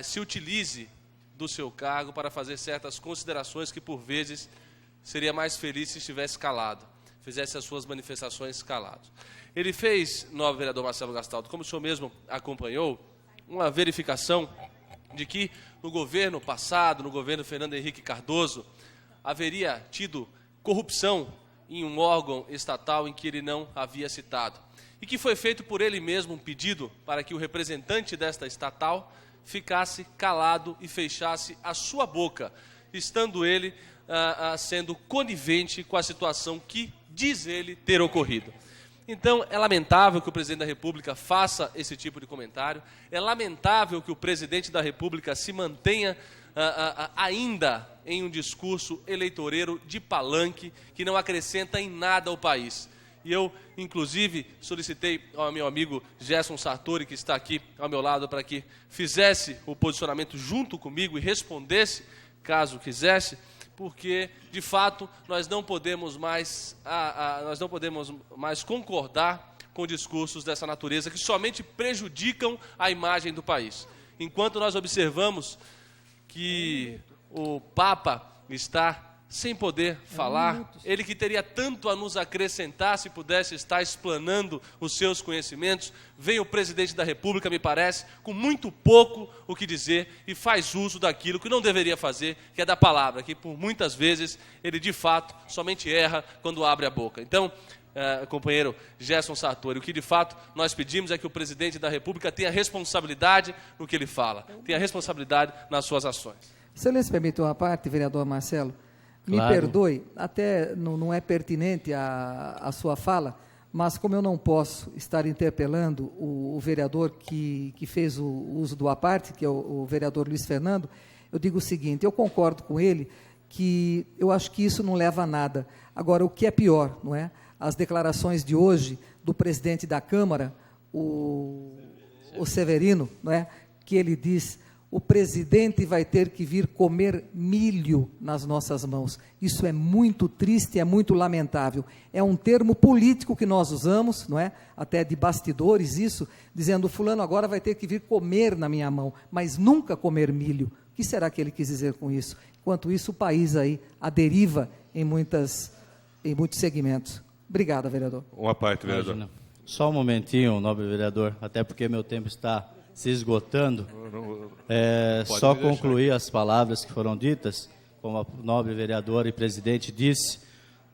se utilize do seu cargo para fazer certas considerações que, por vezes, seria mais feliz se estivesse calado, fizesse as suas manifestações calado. Ele fez, nobre vereador Marcelo Gastaldo, como o senhor mesmo acompanhou, uma verificação de que no governo passado, no governo Fernando Henrique Cardoso, haveria tido corrupção em um órgão estatal em que ele não havia citado. E que foi feito por ele mesmo um pedido para que o representante desta estatal ficasse calado e fechasse a sua boca, estando ele sendo conivente com a situação que diz ele ter ocorrido. Então, é lamentável que o presidente da República faça esse tipo de comentário, é lamentável que o presidente da República se mantenha ainda em um discurso eleitoreiro de palanque que não acrescenta em nada ao país. E eu, inclusive, solicitei ao meu amigo Gerson Sartori, que está aqui ao meu lado, para que fizesse o posicionamento junto comigo e respondesse, caso quisesse, porque, de fato, nós não podemos mais concordar com discursos dessa natureza que somente prejudicam a imagem do país. Enquanto nós observamos que o Papa está sem poder falar, ele que teria tanto a nos acrescentar se pudesse estar explanando os seus conhecimentos, vem o presidente da República, me parece, com muito pouco o que dizer e faz uso daquilo que não deveria fazer, que é da palavra, que por muitas vezes ele de fato somente erra quando abre a boca. Então, companheiro Gerson Sartori, o que de fato nós pedimos é que o presidente da República tenha responsabilidade no que ele fala, tenha responsabilidade nas suas ações. Excelência, permite uma parte, vereador Marcelo? Me Claro. perdoe, até não é pertinente a sua fala, mas como eu não posso estar interpelando o vereador que fez o uso do aparte, que é o vereador Luiz Fernando, eu digo o seguinte, eu concordo com ele que eu acho que isso não leva a nada. Agora, o que é pior, não é? As declarações de hoje do presidente da Câmara, o Severino, não é? Que ele diz: o presidente vai ter que vir comer milho nas nossas mãos. Isso é muito triste, é muito lamentável. É um termo político que nós usamos, não é? Até de bastidores, isso, dizendo: fulano agora vai ter que vir comer na minha mão, mas nunca comer milho. O que será que ele quis dizer com isso? Enquanto isso, o país aí, a deriva em muitas em muitos segmentos. Obrigado, vereador. Uma parte, vereador. Imagina. Só um momentinho, nobre vereador, até porque meu tempo está se esgotando. Só concluir as palavras que foram ditas, como a nobre vereadora e presidente disse,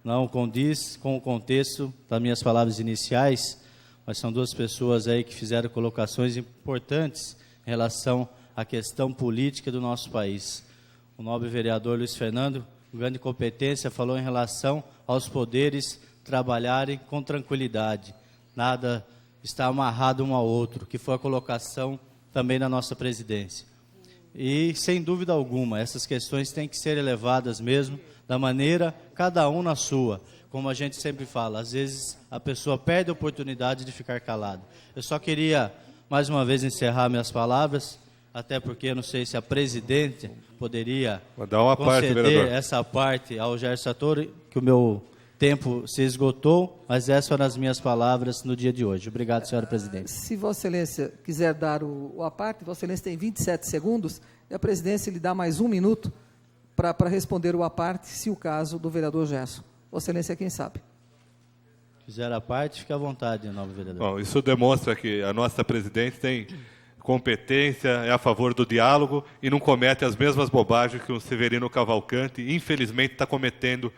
não condiz com o contexto das minhas palavras iniciais, mas são duas pessoas aí que fizeram colocações importantes em relação à questão política do nosso país. O nobre vereador Luiz Fernando, com grande competência, falou em relação aos poderes trabalharem com tranquilidade. Nada está amarrado um ao outro, que foi a colocação também da nossa presidência. E, sem dúvida alguma, essas questões têm que ser elevadas mesmo, da maneira, cada um na sua. Como a gente sempre fala, às vezes a pessoa perde a oportunidade de ficar calada. Eu só queria, mais uma vez, encerrar minhas palavras, até porque eu não sei se a presidente poderia conceder essa parte ao Gerson Sartori, que o meu tempo se esgotou, mas essas foram as minhas palavras no dia de hoje. Obrigado, senhora presidente. Se Vossa Excelência quiser dar o à parte, Vossa Excelência tem 27 segundos e a presidência lhe dá mais 1 minuto para responder o à parte, se o caso do vereador Gerson. Vossa Excelência é quem sabe. Quiser a parte, fique à vontade, nobre vereador. Bom, isso demonstra que a nossa presidente tem competência, é a favor do diálogo e não comete as mesmas bobagens que o Severino Cavalcante, infelizmente, está cometendo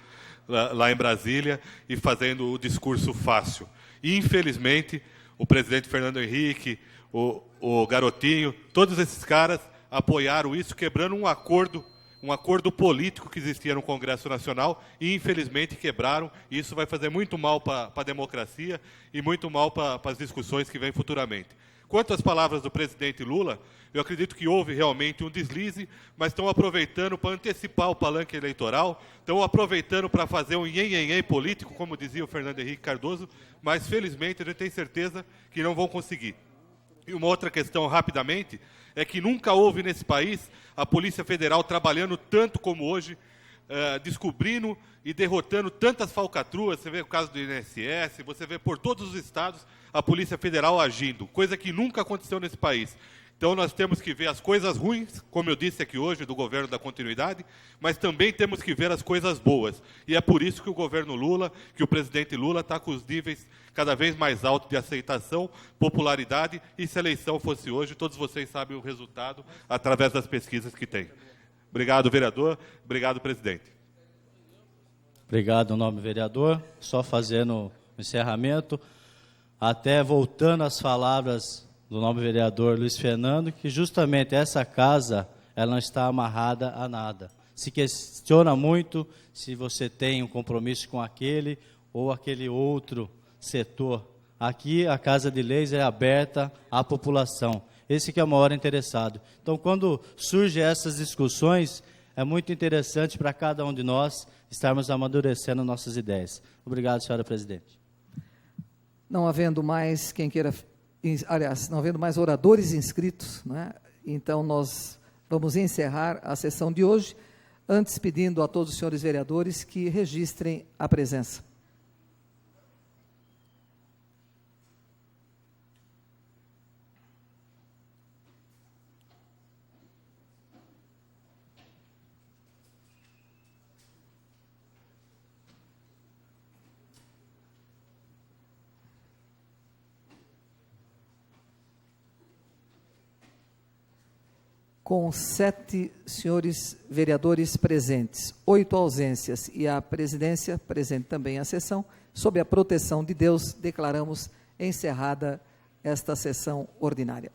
lá em Brasília e fazendo o discurso fácil. E, infelizmente, o presidente Fernando Henrique, o Garotinho, todos esses caras apoiaram isso, quebrando um acordo político que existia no Congresso Nacional e, infelizmente, quebraram. E isso vai fazer muito mal para a democracia e muito mal para as discussões que vêm futuramente. Quanto às palavras do presidente Lula, eu acredito que houve realmente um deslize, mas estão aproveitando para antecipar o palanque eleitoral, estão aproveitando para fazer um nhen-nhen-nhen político, como dizia o Fernando Henrique Cardoso, mas, felizmente, a gente tem certeza que não vão conseguir. E uma outra questão, rapidamente, é que nunca houve nesse país a Polícia Federal trabalhando tanto como hoje, descobrindo e derrotando tantas falcatruas. Você vê o caso do INSS, você vê por todos os estados a Polícia Federal agindo, coisa que nunca aconteceu nesse país. Então nós temos que ver as coisas ruins, como eu disse aqui hoje, do governo da continuidade, mas também temos que ver as coisas boas. E é por isso que o governo Lula, que o presidente Lula está com os níveis cada vez mais altos de aceitação, popularidade, e se a eleição fosse hoje, todos vocês sabem o resultado através das pesquisas que tem. Obrigado, vereador. Obrigado, presidente. Obrigado, nobre vereador. Só fazendo o encerramento, até voltando às palavras do nobre vereador Luiz Fernando, que justamente essa casa, ela não está amarrada a nada. Se questiona muito se você tem um compromisso com aquele ou aquele outro setor. Aqui a Casa de Leis é aberta à população. Esse que é o maior interessado. Então, quando surgem essas discussões, é muito interessante para cada um de nós estarmos amadurecendo nossas ideias. Obrigado, senhora presidente. Não havendo mais quem queira, aliás, não havendo mais oradores inscritos, né? Então nós vamos encerrar a sessão de hoje, antes pedindo a todos os senhores vereadores que registrem a presença. Com 7 senhores vereadores presentes, 8 ausências e a presidência presente também a sessão, sob a proteção de Deus, declaramos encerrada esta sessão ordinária.